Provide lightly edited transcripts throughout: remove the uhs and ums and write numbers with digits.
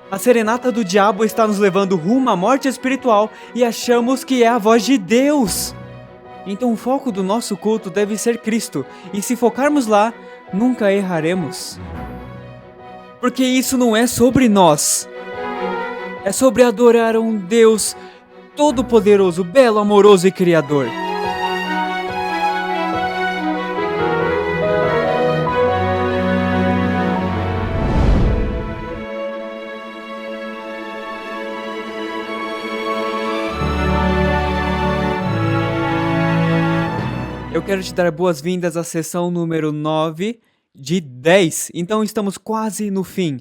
A serenata do diabo está nos levando rumo à morte espiritual e achamos que é a voz de Deus. Então o foco do nosso culto deve ser Cristo, e se focarmos lá, nunca erraremos. Porque isso não é sobre nós. É sobre adorar a um Deus todo-poderoso, belo, amoroso e criador. Eu quero te dar boas-vindas à sessão número 9 de 10. Então estamos quase no fim.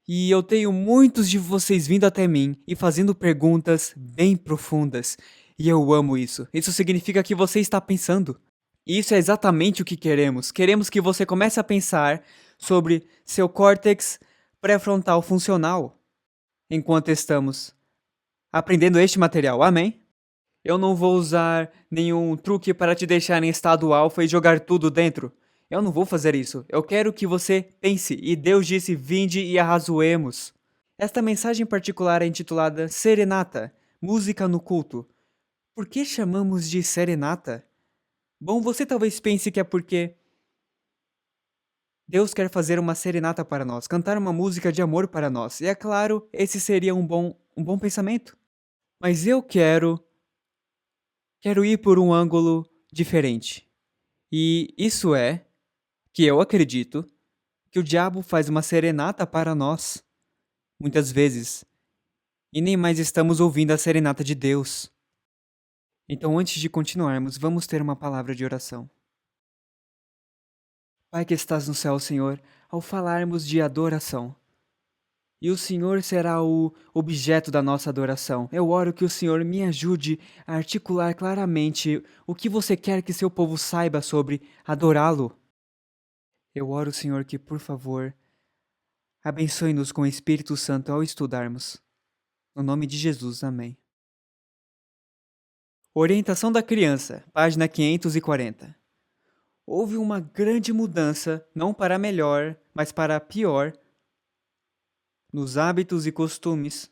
E eu tenho muitos de vocês vindo até mim e fazendo perguntas bem profundas. E eu amo isso. Isso significa que você está pensando. E isso é exatamente o que queremos. Queremos que você comece a pensar sobre seu córtex pré-frontal funcional enquanto estamos aprendendo este material. Amém? Eu não vou usar nenhum truque para te deixar em estado alfa e jogar tudo dentro. Eu não vou fazer isso. Eu quero que você pense. E Deus disse, vinde e arrazoemos. Esta mensagem particular é intitulada Serenata, Música no Culto. Por que chamamos de serenata? Bom, você talvez pense que é porque Deus quer fazer uma serenata para nós, cantar uma música de amor para nós. E é claro, esse seria um bom pensamento. Mas eu quero ir por um ângulo diferente. E isso é que eu acredito que o diabo faz uma serenata para nós, muitas vezes, e nem mais estamos ouvindo a serenata de Deus. Então, antes de continuarmos, vamos ter uma palavra de oração. Pai que estás no céu, Senhor, ao falarmos de adoração, e o Senhor será o objeto da nossa adoração. Eu oro que o Senhor me ajude a articular claramente o que você quer que seu povo saiba sobre adorá-lo. Eu oro, Senhor, que, por favor, abençoe-nos com o Espírito Santo ao estudarmos. No nome de Jesus, amém. Orientação da criança, página 540. Houve uma grande mudança, não para melhor, mas para pior, nos hábitos e costumes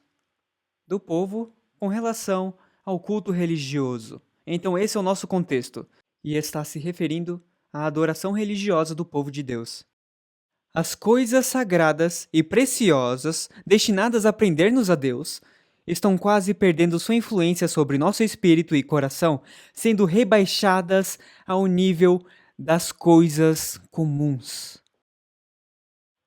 do povo com relação ao culto religioso. Então esse é o nosso contexto, e está se referindo à adoração religiosa do povo de Deus. As coisas sagradas e preciosas destinadas a prender-nos a Deus estão quase perdendo sua influência sobre nosso espírito e coração, sendo rebaixadas ao nível das coisas comuns.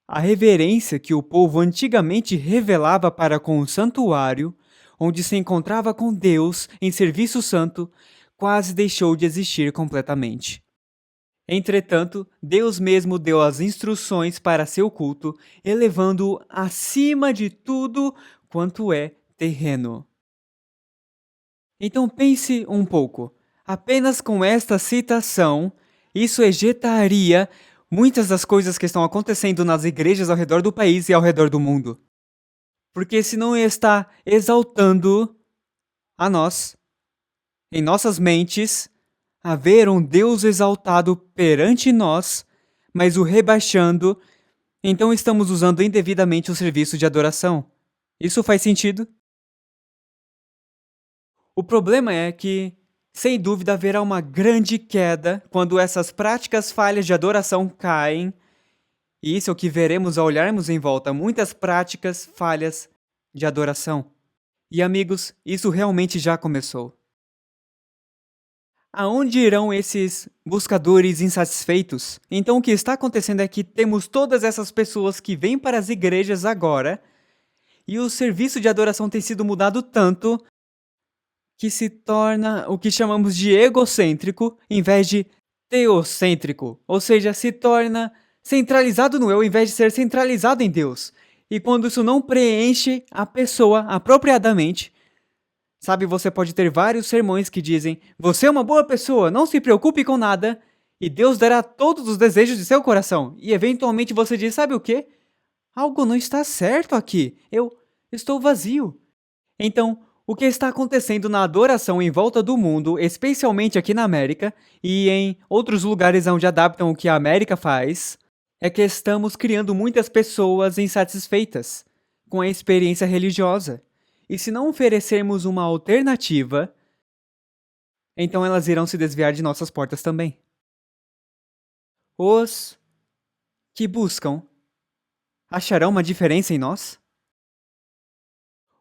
A reverência que o povo antigamente revelava para com o santuário, onde se encontrava com Deus em serviço santo, quase deixou de existir completamente. Entretanto, Deus mesmo deu as instruções para seu culto, elevando-o acima de tudo quanto é terreno. Então pense um pouco. Apenas com esta citação, isso ejetaria muitas das coisas que estão acontecendo nas igrejas ao redor do país e ao redor do mundo. Porque se não está exaltando a nós, em nossas mentes, a ver um Deus exaltado perante nós, mas o rebaixando, então estamos usando indevidamente o serviço de adoração. Isso faz sentido? O problema é que, sem dúvida, haverá uma grande queda quando essas práticas falhas de adoração caem. E isso é o que veremos ao olharmos em volta, muitas práticas falhas de adoração. E amigos, isso realmente já começou. Aonde irão esses buscadores insatisfeitos? Então o que está acontecendo é que temos todas essas pessoas que vêm para as igrejas agora, e o serviço de adoração tem sido mudado tanto que se torna o que chamamos de egocêntrico em vez de teocêntrico, ou seja, se torna centralizado no eu em vez de ser centralizado em Deus. E quando isso não preenche a pessoa apropriadamente, sabe, você pode ter vários sermões que dizem: você é uma boa pessoa, não se preocupe com nada, e Deus dará todos os desejos de seu coração. E eventualmente você diz: sabe o quê? Algo não está certo aqui, eu estou vazio. Então, O que está acontecendo na adoração em volta do mundo, especialmente aqui na América e em outros lugares onde adaptam o que a América faz, é que estamos criando muitas pessoas insatisfeitas com a experiência religiosa. E se não oferecermos uma alternativa, então elas irão se desviar de nossas portas também. Os que buscam acharão uma diferença em nós?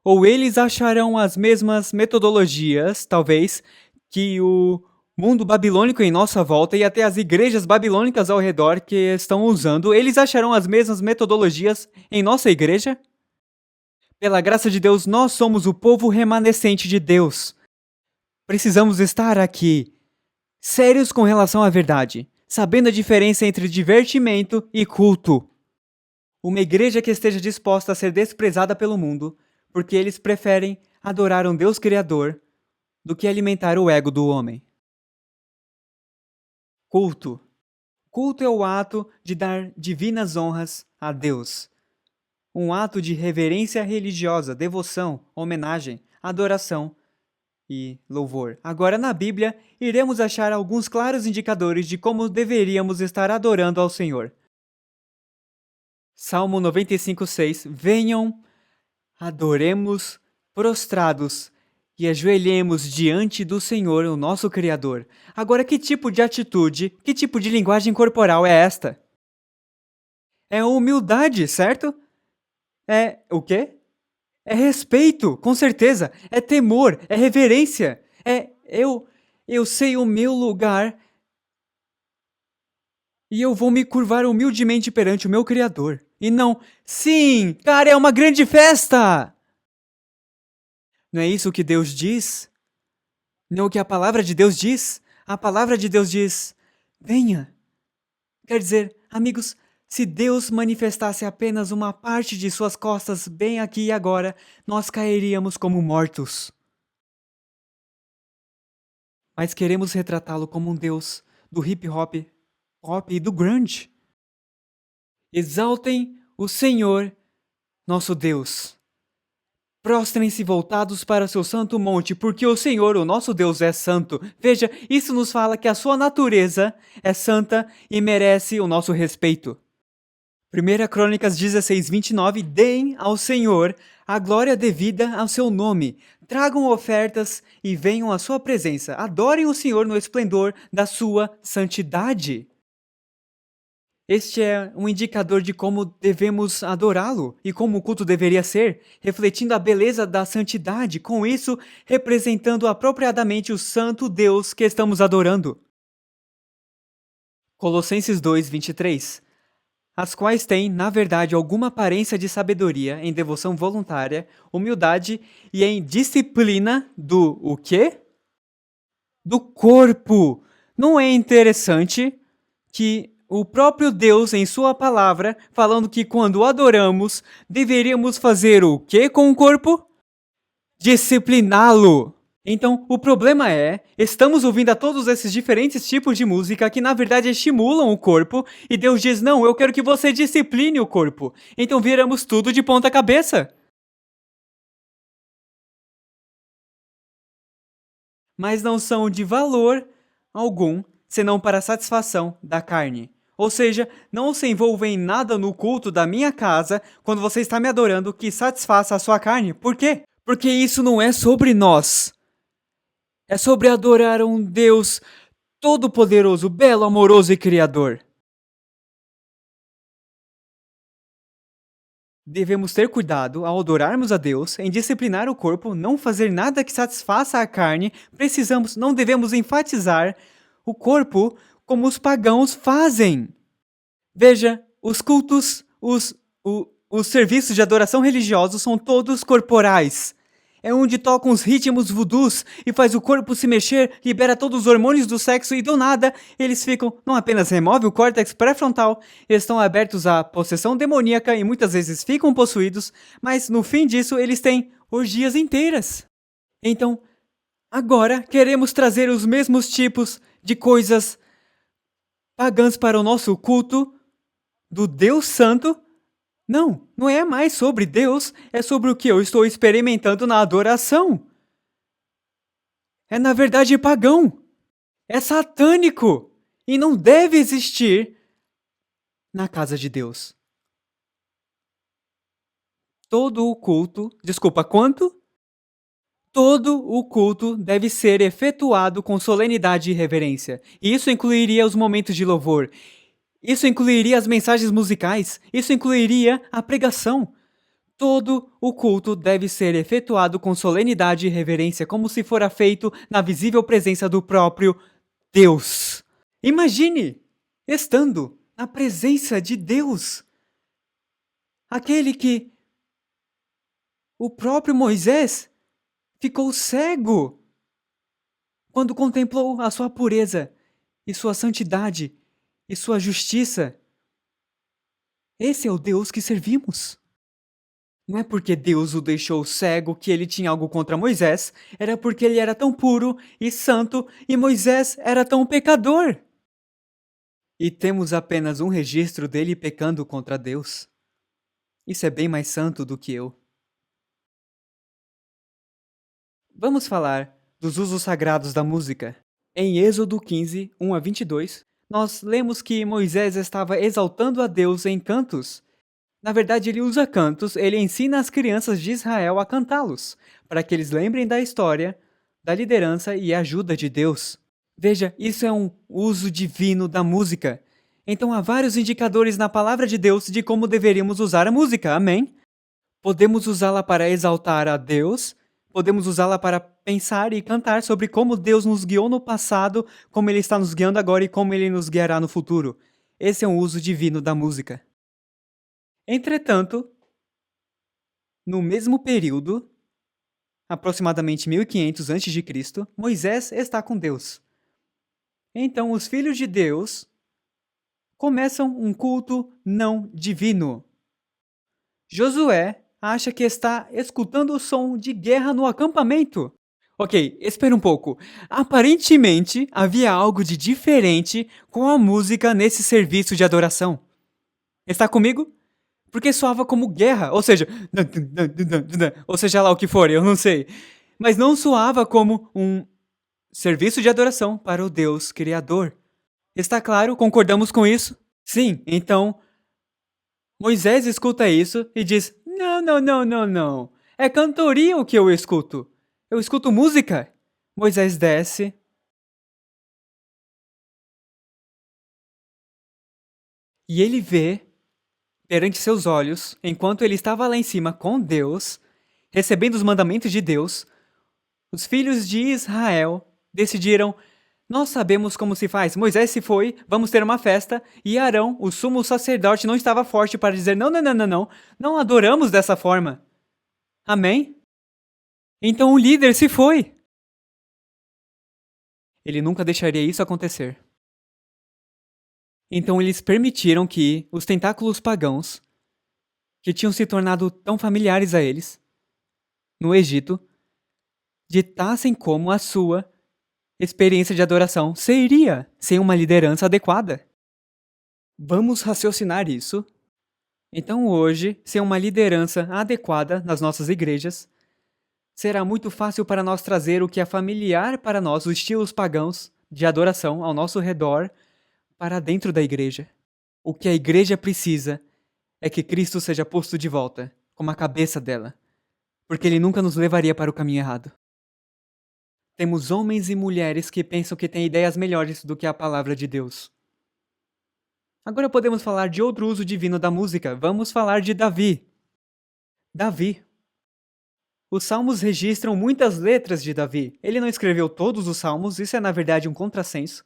Ou eles acharão as mesmas metodologias, talvez, que o mundo babilônico em nossa volta e até as igrejas babilônicas ao redor que estão usando, eles acharão as mesmas metodologias em nossa igreja? Pela graça de Deus, nós somos o povo remanescente de Deus. Precisamos estar aqui, sérios com relação à verdade, sabendo a diferença entre divertimento e culto. Uma igreja que esteja disposta a ser desprezada pelo mundo, porque eles preferem adorar um Deus Criador do que alimentar o ego do homem. Culto. Culto é o ato de dar divinas honras a Deus. Um ato de reverência religiosa, devoção, homenagem, adoração e louvor. Agora, na Bíblia, iremos achar alguns claros indicadores de como deveríamos estar adorando ao Senhor. Salmo 95:6. Venham, adoremos prostrados e ajoelhemos diante do Senhor, o nosso Criador. Agora, que tipo de atitude, que tipo de linguagem corporal é esta? É humildade, certo? É o quê? É respeito, com certeza. É temor, é reverência. Eu sei o meu lugar e eu vou me curvar humildemente perante o meu Criador. E não, sim, cara, é uma grande festa! Não é isso que Deus diz? Não é o que a palavra de Deus diz? A palavra de Deus diz, venha. Quer dizer, amigos, se Deus manifestasse apenas uma parte de suas costas bem aqui e agora, nós cairíamos como mortos. Mas queremos retratá-lo como um Deus do hip hop, pop e do grunge. Exaltem o Senhor, nosso Deus. Prostrem-se voltados para o seu santo monte, porque o Senhor, o nosso Deus, é santo. Veja, isso nos fala que a sua natureza é santa e merece o nosso respeito. 1 Crônicas 16:29. Deem ao Senhor a glória devida ao seu nome. Tragam ofertas e venham à sua presença. Adorem o Senhor no esplendor da sua santidade. Este é um indicador de como devemos adorá-lo e como o culto deveria ser, refletindo a beleza da santidade, com isso representando apropriadamente o santo Deus que estamos adorando. Colossenses 2:23. As quais têm, na verdade, alguma aparência de sabedoria em devoção voluntária, humildade e em disciplina do o quê? Do corpo. Não é interessante que o próprio Deus, em sua palavra, falando que quando o adoramos, deveríamos fazer o quê com o corpo? Discipliná-lo. Então, o problema é, estamos ouvindo a todos esses diferentes tipos de música que na verdade estimulam o corpo, e Deus diz, não, eu quero que você discipline o corpo. Então viramos tudo de ponta cabeça. Mas não são de valor algum, senão para a satisfação da carne. Ou seja, não se envolva em nada no culto da minha casa quando você está me adorando que satisfaça a sua carne. Por quê? Porque isso não é sobre nós. É sobre adorar um Deus todo-poderoso, belo, amoroso e criador. Devemos ter cuidado ao adorarmos a Deus, em disciplinar o corpo, não fazer nada que satisfaça a carne. Não devemos enfatizar o corpo como os pagãos fazem. Veja, os cultos, os serviços de adoração religiosos são todos corporais. É onde tocam os ritmos voodoos e faz o corpo se mexer, libera todos os hormônios do sexo e do nada eles ficam, não apenas remove o córtex pré-frontal, eles estão abertos à possessão demoníaca e muitas vezes ficam possuídos, mas no fim disso eles têm orgias inteiras. Então, agora queremos trazer os mesmos tipos de coisas pagãs para o nosso culto do Deus Santo. Não é mais sobre Deus, é sobre o que eu estou experimentando na adoração. é na verdade pagão. É satânico e não deve existir na casa de Deus. Todo o culto, desculpa, quanto? Todo o culto deve ser efetuado com solenidade e reverência. Isso incluiria os momentos de louvor. Isso incluiria as mensagens musicais. Isso incluiria a pregação. Todo o culto deve ser efetuado com solenidade e reverência, como se fora feito na visível presença do próprio Deus. Imagine estando na presença de Deus, aquele que o próprio Moisés ficou cego quando contemplou a sua pureza e sua santidade e sua justiça. Esse é o Deus que servimos. Não é porque Deus o deixou cego que ele tinha algo contra Moisés, era porque ele era tão puro e santo e Moisés era tão pecador. E temos apenas um registro dele pecando contra Deus. Isso é bem mais santo do que eu. Vamos falar dos usos sagrados da música. Em Êxodo 15, 1 a 22, nós lemos que Moisés estava exaltando a Deus em cantos. Na verdade, ele usa cantos, ele ensina as crianças de Israel a cantá-los, para que eles lembrem da história, da liderança e ajuda de Deus. Veja, isso é um uso divino da música. Então há vários indicadores na palavra de Deus de como deveríamos usar a música, amém? Podemos usá-la para exaltar a Deus, podemos usá-la para pensar e cantar sobre como Deus nos guiou no passado, como Ele está nos guiando agora e como Ele nos guiará no futuro. Esse é um uso divino da música. Entretanto, no mesmo período, aproximadamente 1500 a.C., Moisés está com Deus. Então, os filhos de Deus começam um culto não divino. Josué acha que está escutando o som de guerra no acampamento. Ok, espera um pouco. Aparentemente, havia algo de diferente com a música nesse serviço de adoração. Está comigo? Porque soava como guerra, ou seja lá o que for, eu não sei. Mas não soava como um serviço de adoração para o Deus Criador. Está claro? Concordamos com isso? Sim, então Moisés escuta isso e diz: Não, não, não, não, não. É cantoria o que eu escuto. Eu escuto música. Moisés desce. E ele vê, perante seus olhos, enquanto ele estava lá em cima com Deus, recebendo os mandamentos de Deus, os filhos de Israel decidiram: Nós sabemos como se faz. Moisés se foi, vamos ter uma festa. E Arão, o sumo sacerdote, não estava forte para dizer: Não, não, não, não, não. Não adoramos dessa forma. Amém? Então o líder se foi. Ele nunca deixaria isso acontecer. Então eles permitiram que os tentáculos pagãos, que tinham se tornado tão familiares a eles, no Egito, ditassem como a sua experiência de adoração seria sem uma liderança adequada. Vamos raciocinar isso. Então hoje, sem uma liderança adequada nas nossas igrejas, será muito fácil para nós trazer o que é familiar para nós, os estilos pagãos de adoração ao nosso redor, para dentro da igreja. O que a igreja precisa é que Cristo seja posto de volta, como a cabeça dela, porque ele nunca nos levaria para o caminho errado. Temos homens e mulheres que pensam que têm ideias melhores do que a palavra de Deus. Agora podemos falar de outro uso divino da música. Vamos falar de Davi. Davi. Os salmos registram muitas letras de Davi. Ele não escreveu todos os salmos, isso é na verdade um contrassenso.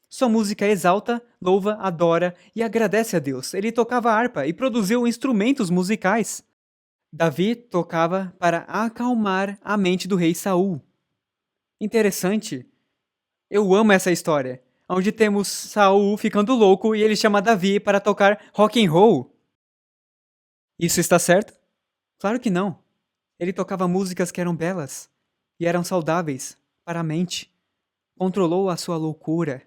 Sua música exalta, louva, adora e agradece a Deus. Ele tocava harpa e produziu instrumentos musicais. Davi tocava para acalmar a mente do rei Saul. Interessante. Eu amo essa história, onde temos Saul ficando louco e ele chama Davi para tocar rock and roll. Isso está certo? Claro que não. Ele tocava músicas que eram belas e eram saudáveis para a mente. Controlou a sua loucura.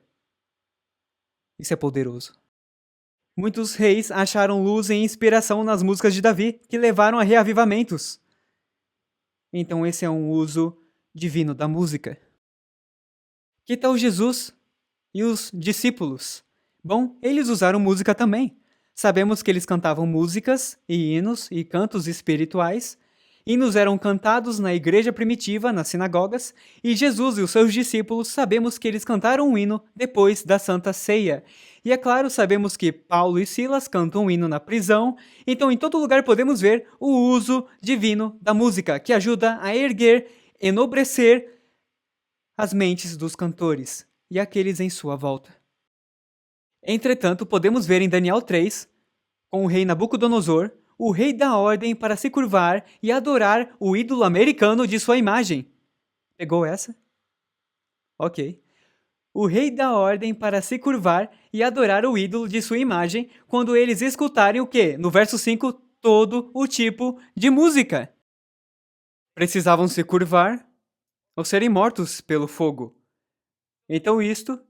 Isso é poderoso. Muitos reis acharam luz e inspiração nas músicas de Davi, que levaram a reavivamentos. Então esse é um uso divino da música. Que tal Jesus e os discípulos? Bom, eles usaram música também. Sabemos que eles cantavam músicas e hinos e cantos espirituais. Hinos eram cantados na igreja primitiva, nas sinagogas, e Jesus e os seus discípulos sabemos que eles cantaram um hino depois da Santa Ceia. E é claro, sabemos que Paulo e Silas cantam um hino na prisão, então em todo lugar podemos ver o uso divino da música, que ajuda a erguer, enobrecer as mentes dos cantores e aqueles em sua volta. Entretanto, podemos ver em Daniel 3, com o rei Nabucodonosor, o rei dá ordem para se curvar e adorar o ídolo americano de sua imagem. Pegou essa? Ok. O rei dá ordem para se curvar e adorar o ídolo de sua imagem quando eles escutarem o quê? No verso 5, todo o tipo de música. Precisavam se curvar ou serem mortos pelo fogo. Então isto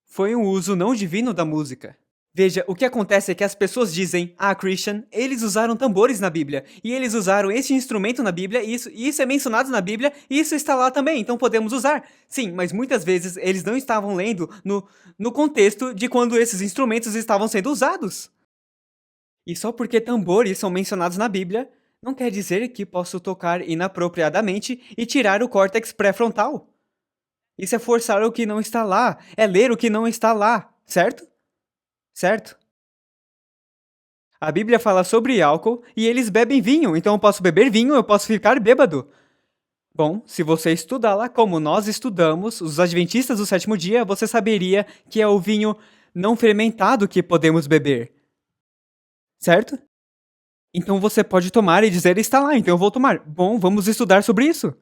foi um uso não divino da música. Veja, o que acontece é que as pessoas dizem, Christian, eles usaram tambores na Bíblia, e eles usaram este instrumento na Bíblia, e isso é mencionado na Bíblia, e isso está lá também, então podemos usar. Sim, mas muitas vezes eles não estavam lendo no contexto de quando esses instrumentos estavam sendo usados. E só porque tambores são mencionados na Bíblia, não quer dizer que posso tocar inapropriadamente e tirar o córtex pré-frontal. Isso é forçar o que não está lá, é ler o que não está lá, certo? Certo? A Bíblia fala sobre álcool e eles bebem vinho, então eu posso beber vinho, eu posso ficar bêbado. Bom, se você estudar lá como nós estudamos, os adventistas do sétimo dia, você saberia que é o vinho não fermentado que podemos beber. Certo? Então você pode tomar e dizer, está lá, então eu vou tomar. Bom, vamos estudar sobre isso.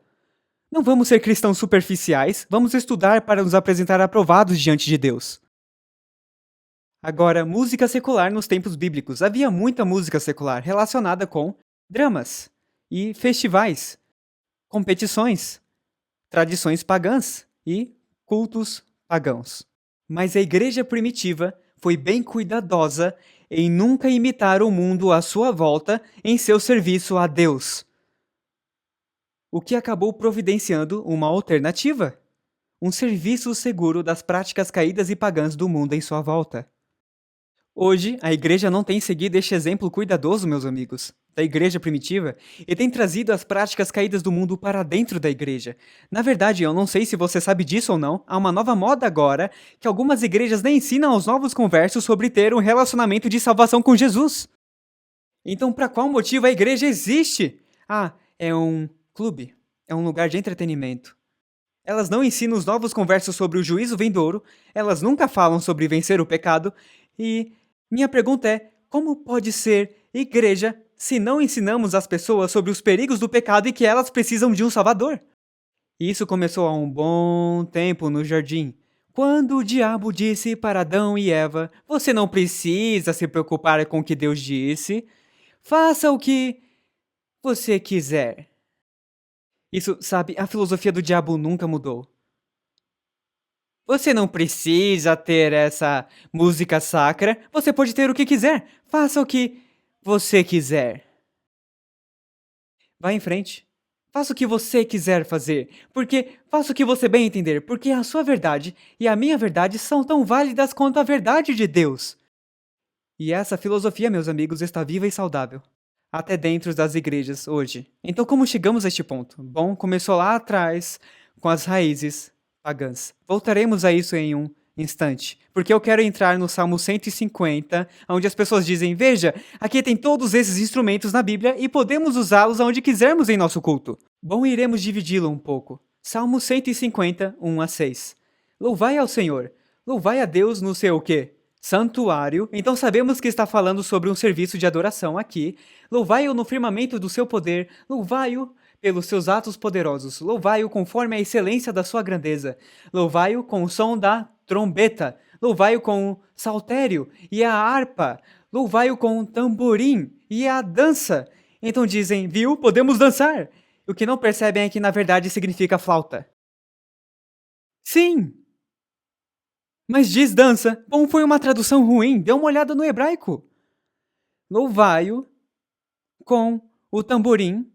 Não vamos ser cristãos superficiais, vamos estudar para nos apresentar aprovados diante de Deus. Agora, música secular nos tempos bíblicos. Havia muita música secular relacionada com dramas e festivais, competições, tradições pagãs e cultos pagãos. Mas a igreja primitiva foi bem cuidadosa em nunca imitar o mundo à sua volta em seu serviço a Deus, o que acabou providenciando uma alternativa, um serviço seguro das práticas caídas e pagãs do mundo em sua volta. Hoje, a igreja não tem seguido este exemplo cuidadoso, meus amigos, da igreja primitiva, e tem trazido as práticas caídas do mundo para dentro da igreja. Na verdade, eu não sei se você sabe disso ou não, há uma nova moda agora, que algumas igrejas nem ensinam aos novos conversos sobre ter um relacionamento de salvação com Jesus. Então, para qual motivo a igreja existe? É um clube, é um lugar de entretenimento. Elas não ensinam os novos conversos sobre o juízo vindouro, elas nunca falam sobre vencer o pecado, e minha pergunta é, como pode ser igreja se não ensinamos as pessoas sobre os perigos do pecado e que elas precisam de um salvador? Isso começou há um bom tempo no jardim, quando o diabo disse para Adão e Eva, você não precisa se preocupar com o que Deus disse, faça o que você quiser. Isso, sabe, a filosofia do diabo nunca mudou. Você não precisa ter essa música sacra, você pode ter o que quiser. Faça o que você quiser. Vá em frente. Faça o que você quiser fazer, porque faça o que você bem entender, porque a sua verdade e a minha verdade são tão válidas quanto a verdade de Deus. E essa filosofia, meus amigos, está viva e saudável, até dentro das igrejas hoje. Então, como chegamos a este ponto? Bom, começou lá atrás, com as raízes pagãs. Voltaremos a isso em um instante, porque eu quero entrar no Salmo 150, onde as pessoas dizem, veja, aqui tem todos esses instrumentos na Bíblia e podemos usá-los aonde quisermos em nosso culto. Bom, iremos dividi-lo um pouco. Salmo 150, 1 a 6. Louvai ao Senhor, louvai a Deus no seu o quê? Santuário. Então sabemos que está falando sobre um serviço de adoração aqui. Louvai-o no firmamento do seu poder, louvai-o pelos seus atos poderosos, louvai-o conforme a excelência da sua grandeza, louvai-o com o som da trombeta, louvai-o com o saltério e a harpa, louvai-o com o tamborim e a dança. Então dizem, viu, podemos dançar. O que não percebem é que na verdade significa flauta. Sim! Mas diz dança. Bom, foi uma tradução ruim, dê uma olhada no hebraico. Louvai-o com o tamborim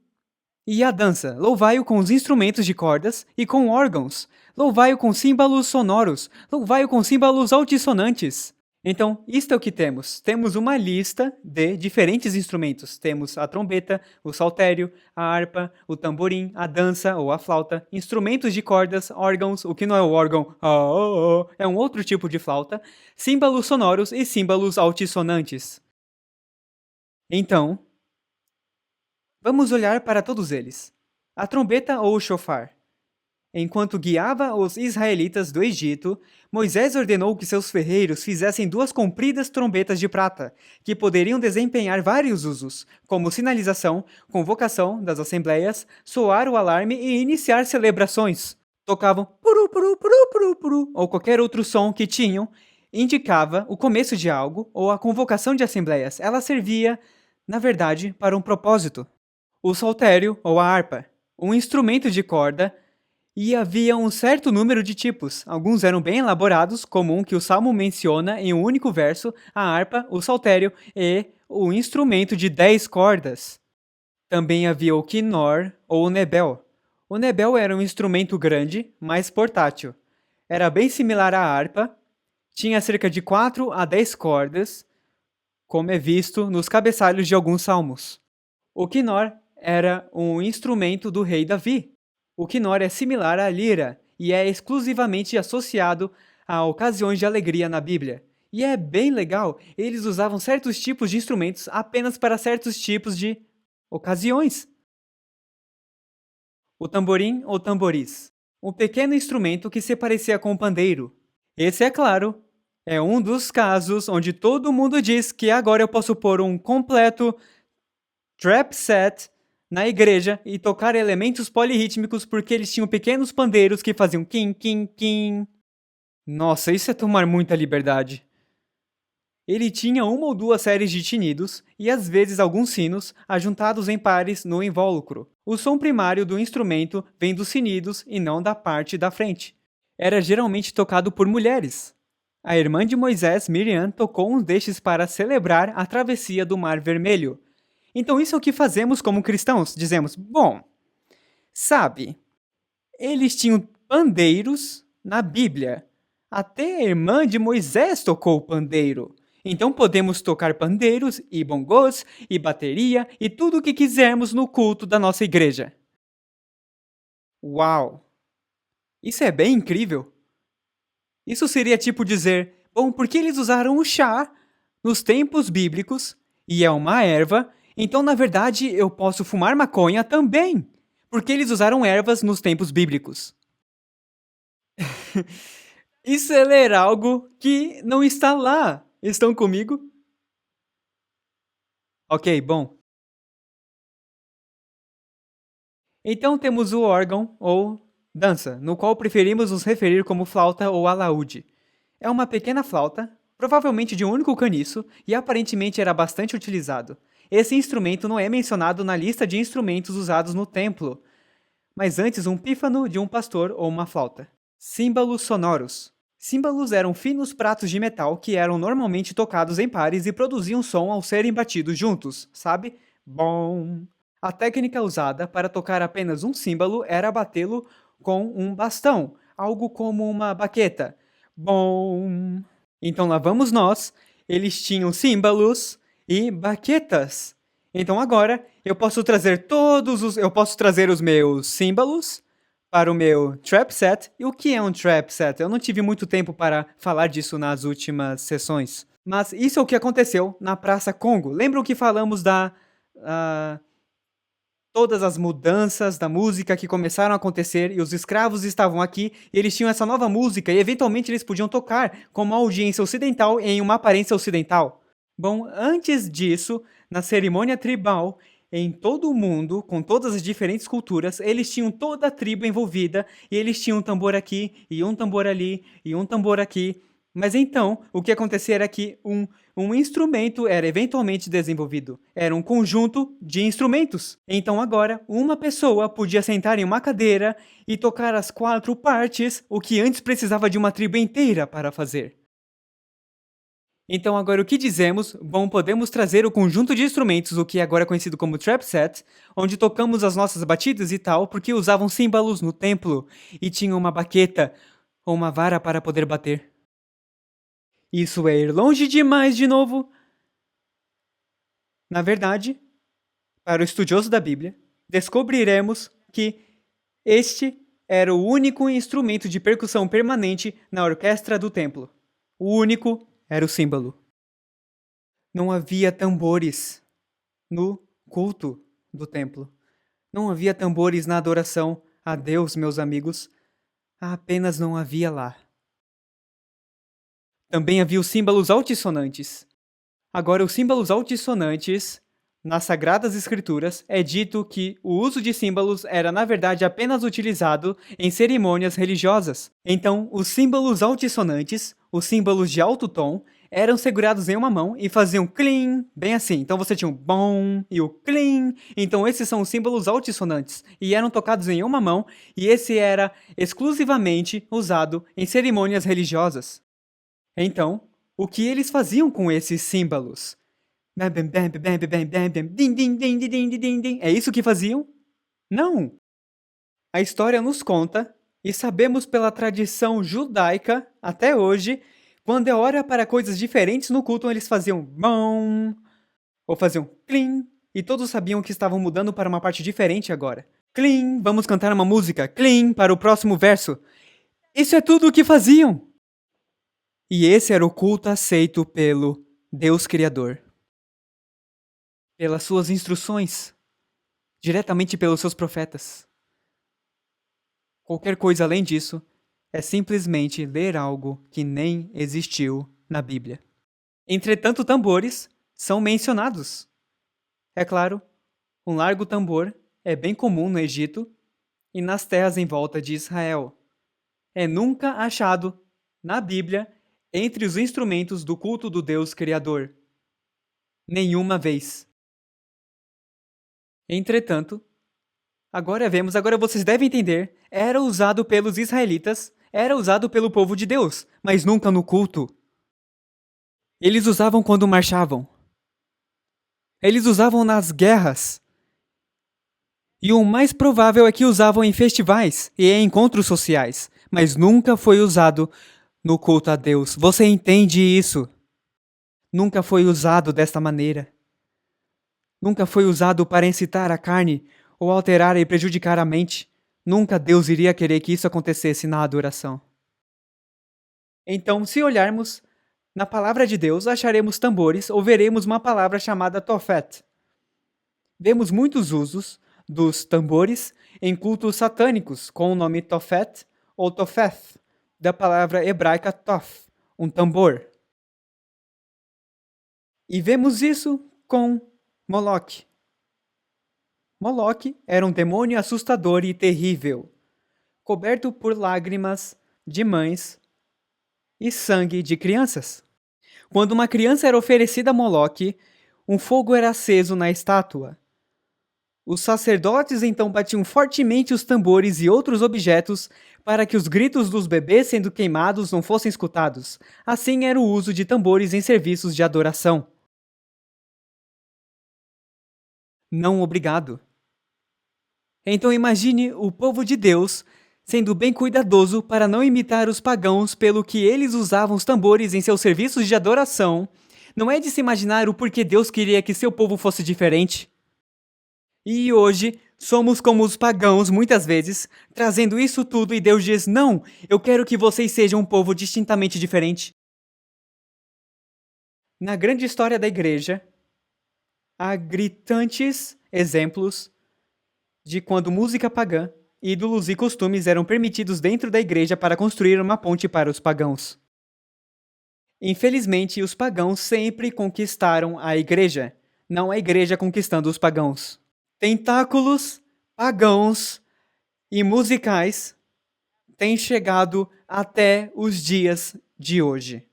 E a dança, louvai-o com os instrumentos de cordas e com órgãos, louvai-o com símbolos sonoros, louvai-o com símbolos altissonantes. Então, isto é o que temos. Temos uma lista de diferentes instrumentos. Temos a trombeta, o saltério, a harpa, o tamborim, a dança ou a flauta, instrumentos de cordas, órgãos, o que não é o órgão, é um outro tipo de flauta, símbolos sonoros e símbolos altissonantes. Então, vamos olhar para todos eles. A trombeta ou o shofar. Enquanto guiava os israelitas do Egito, Moisés ordenou que seus ferreiros fizessem 2 compridas trombetas de prata, que poderiam desempenhar vários usos, como sinalização, convocação das assembleias, soar o alarme e iniciar celebrações. Tocavam puru puru puru puru puru, ou qualquer outro som que tinham, indicava o começo de algo ou a convocação de assembleias. Ela servia, na verdade, para um propósito. O saltério ou a harpa, um instrumento de corda. E havia um certo número de tipos. Alguns eram bem elaborados, como um que o Salmo menciona em um único verso, a harpa, o saltério e o instrumento de 10 cordas. Também havia o quinor ou o nebel. O nebel era um instrumento grande, mas portátil. Era bem similar à harpa, tinha cerca de 4 a 10 cordas, como é visto nos cabeçalhos de alguns salmos. O quinor era um instrumento do rei Davi. O quinor é similar à lira e é exclusivamente associado a ocasiões de alegria na Bíblia. E é bem legal, eles usavam certos tipos de instrumentos apenas para certos tipos de ocasiões. O tamborim ou tamboriz, um pequeno instrumento que se parecia com o pandeiro. Esse, é claro, é um dos casos onde todo mundo diz que agora eu posso pôr um completo trap set na igreja e tocar elementos polirrítmicos porque eles tinham pequenos pandeiros que faziam kim, kim, kim. Nossa, isso é tomar muita liberdade. Ele tinha 1 ou 2 séries de tinidos e às vezes alguns sinos ajuntados em pares no invólucro. O som primário do instrumento vem dos sinidos e não da parte da frente. Era geralmente tocado por mulheres. A irmã de Moisés, Miriam, tocou um destes para celebrar a travessia do Mar Vermelho. Então isso é o que fazemos como cristãos. Dizemos, bom, sabe, eles tinham pandeiros na Bíblia. Até a irmã de Moisés tocou pandeiro. Então podemos tocar pandeiros e bongos e bateria e tudo o que quisermos no culto da nossa igreja. Uau! Isso é bem incrível. Isso seria tipo dizer, bom, porque eles usaram o chá nos tempos bíblicos e é uma erva, então na verdade eu posso fumar maconha também, porque eles usaram ervas nos tempos bíblicos. Isso é ler algo que não está lá. Estão comigo? Ok, bom. Então temos o órgão ou dança, no qual preferimos nos referir como flauta ou alaúde. É uma pequena flauta, provavelmente de um único caniço, e aparentemente era bastante utilizado. Esse instrumento não é mencionado na lista de instrumentos usados no templo, mas antes um pífano de um pastor ou uma flauta. Símbolos sonoros. Símbolos eram finos pratos de metal que eram normalmente tocados em pares e produziam som ao serem batidos juntos, sabe? Bom. A técnica usada para tocar apenas um símbolo era batê-lo com um bastão, algo como uma baqueta. Bom. Então lá vamos nós. Eles tinham símbolos e baquetas. Então agora eu posso trazer os meus símbolos para o meu trap set. E o que é um trap set? Eu não tive muito tempo para falar disso nas últimas sessões. Mas isso é o que aconteceu na Praça Congo. Lembram que falamos todas as mudanças da música que começaram a acontecer e os escravos estavam aqui e eles tinham essa nova música e eventualmente eles podiam tocar com uma audiência ocidental em uma aparência ocidental. Bom, antes disso, na cerimônia tribal, em todo o mundo, com todas as diferentes culturas, eles tinham toda a tribo envolvida e eles tinham um tambor aqui e um tambor ali e um tambor aqui. Mas então, o que acontecia era que um instrumento era eventualmente desenvolvido. Era um conjunto de instrumentos. Então agora, uma pessoa podia sentar em uma cadeira e tocar as 4 partes, o que antes precisava de uma tribo inteira para fazer. Então agora o que dizemos? Bom, podemos trazer o conjunto de instrumentos, o que agora é conhecido como trap set, onde tocamos as nossas batidas e tal, porque usavam símbolos no templo e tinham uma baqueta ou uma vara para poder bater. Isso é ir longe demais de novo. Na verdade, para o estudioso da Bíblia, descobriremos que este era o único instrumento de percussão permanente na orquestra do templo. O único era o símbolo. Não havia tambores no culto do templo. Não havia tambores na adoração a Deus, meus amigos. Apenas não havia lá. Também havia os símbolos altissonantes. Agora, os símbolos altissonantes, nas Sagradas Escrituras, é dito que o uso de símbolos era, na verdade, apenas utilizado em cerimônias religiosas. Então, os símbolos altissonantes, os símbolos de alto tom, eram segurados em uma mão e faziam clean, bem assim. Então você tinha o bom e o clean. Então esses são os símbolos altissonantes e eram tocados em uma mão e esse era exclusivamente usado em cerimônias religiosas. Então, o que eles faziam com esses símbolos? É isso que faziam? Não! A história nos conta, e sabemos pela tradição judaica até hoje, quando é hora para coisas diferentes no culto, eles faziam bom ou faziam clean, e todos sabiam que estavam mudando para uma parte diferente agora. Clean, vamos cantar uma música. Clean, para o próximo verso. Isso é tudo o que faziam! E esse era o culto aceito pelo Deus Criador. Pelas suas instruções, diretamente pelos seus profetas. Qualquer coisa além disso é simplesmente ler algo que nem existiu na Bíblia. Entretanto, tambores são mencionados. É claro, um largo tambor é bem comum no Egito e nas terras em volta de Israel. É nunca achado na Bíblia entre os instrumentos do culto do Deus Criador. Nenhuma vez. Entretanto, agora vocês devem entender, era usado pelos israelitas, era usado pelo povo de Deus, mas nunca no culto. Eles usavam quando marchavam. Eles usavam nas guerras. E o mais provável é que usavam em festivais e em encontros sociais, mas nunca foi usado no culto a Deus. Você entende isso? Nunca foi usado desta maneira. Nunca foi usado para incitar a carne ou alterar e prejudicar a mente. Nunca Deus iria querer que isso acontecesse na adoração. Então, se olharmos na palavra de Deus, acharemos tambores ou veremos uma palavra chamada tofet. Vemos muitos usos dos tambores em cultos satânicos com o nome tofet ou tofeth, da palavra hebraica tof, um tambor. E vemos isso com Moloque. Moloque era um demônio assustador e terrível, coberto por lágrimas de mães e sangue de crianças. Quando uma criança era oferecida a Moloque, um fogo era aceso na estátua. Os sacerdotes então batiam fortemente os tambores e outros objetos para que os gritos dos bebês sendo queimados não fossem escutados. Assim era o uso de tambores em serviços de adoração. Não obrigado. Então imagine o povo de Deus sendo bem cuidadoso para não imitar os pagãos pelo que eles usavam os tambores em seus serviços de adoração. Não é de se imaginar o porquê Deus queria que seu povo fosse diferente. E hoje, somos como os pagãos muitas vezes, trazendo isso tudo e Deus diz, não, eu quero que vocês sejam um povo distintamente diferente. Na grande história da igreja, há gritantes exemplos de quando música pagã, ídolos e costumes eram permitidos dentro da igreja para construir uma ponte para os pagãos. Infelizmente, os pagãos sempre conquistaram a igreja, não a igreja conquistando os pagãos. Tentáculos pagãos e musicais têm chegado até os dias de hoje.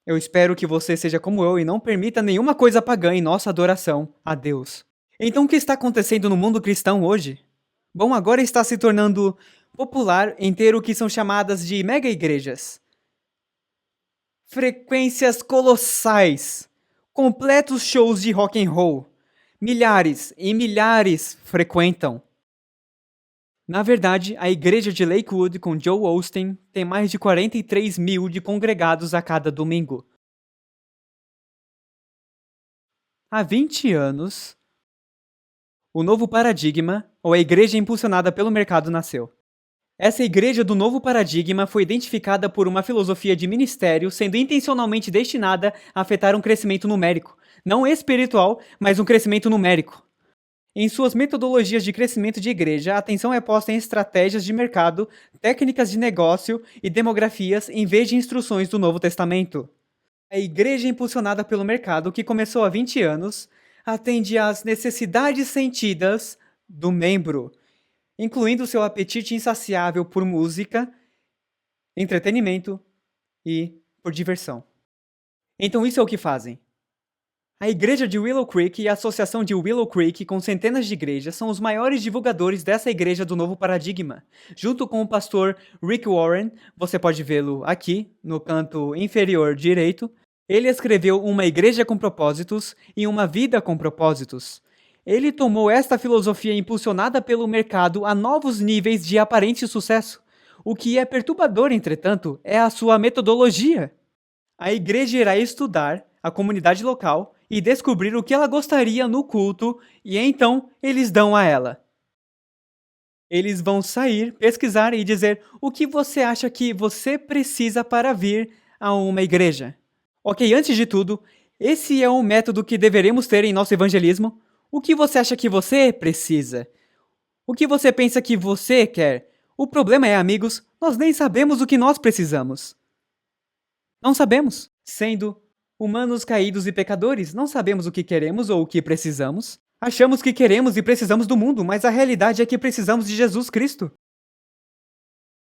Eu espero que você seja como eu e não permita nenhuma coisa pagã em nossa adoração a Deus. Então, o que está acontecendo no mundo cristão hoje? Bom, agora está se tornando popular em ter o que são chamadas de mega-igrejas. frequências colossais, completos shows de rock and roll. Milhares e milhares frequentam. Na verdade, a igreja de Lakewood com Joel Osteen tem mais de 43 mil de congregados a cada domingo. Há 20 anos, o novo paradigma, ou a igreja impulsionada pelo mercado, nasceu. Essa igreja do novo paradigma foi identificada por uma filosofia de ministério sendo intencionalmente destinada a afetar um crescimento numérico, não espiritual, mas um crescimento numérico. Em suas metodologias de crescimento de igreja, a atenção é posta em estratégias de mercado, técnicas de negócio e demografias em vez de instruções do Novo Testamento. A igreja impulsionada pelo mercado, que começou há 20 anos, atende às necessidades sentidas do membro, incluindo seu apetite insaciável por música, entretenimento e por diversão. Então isso é o que fazem. A igreja de Willow Creek e a associação de Willow Creek, com centenas de igrejas, são os maiores divulgadores dessa igreja do novo paradigma. Junto com o pastor Rick Warren, você pode vê-lo aqui, no canto inferior direito, ele escreveu Uma Igreja com Propósitos e Uma Vida com Propósitos. Ele tomou esta filosofia impulsionada pelo mercado a novos níveis de aparente sucesso. O que é perturbador, entretanto, é a sua metodologia. A igreja irá estudar a comunidade local e descobrir o que ela gostaria no culto, e então eles dão a ela. Eles vão sair, pesquisar e dizer o que você acha que você precisa para vir a uma igreja. Ok, antes de tudo, esse é um método que deveremos ter em nosso evangelismo. O que você acha que você precisa? O que você pensa que você quer? O problema é, amigos, nós nem sabemos o que nós precisamos. Não sabemos. Sendo humanos caídos e pecadores, não sabemos o que queremos ou o que precisamos. Achamos que queremos e precisamos do mundo, mas a realidade é que precisamos de Jesus Cristo.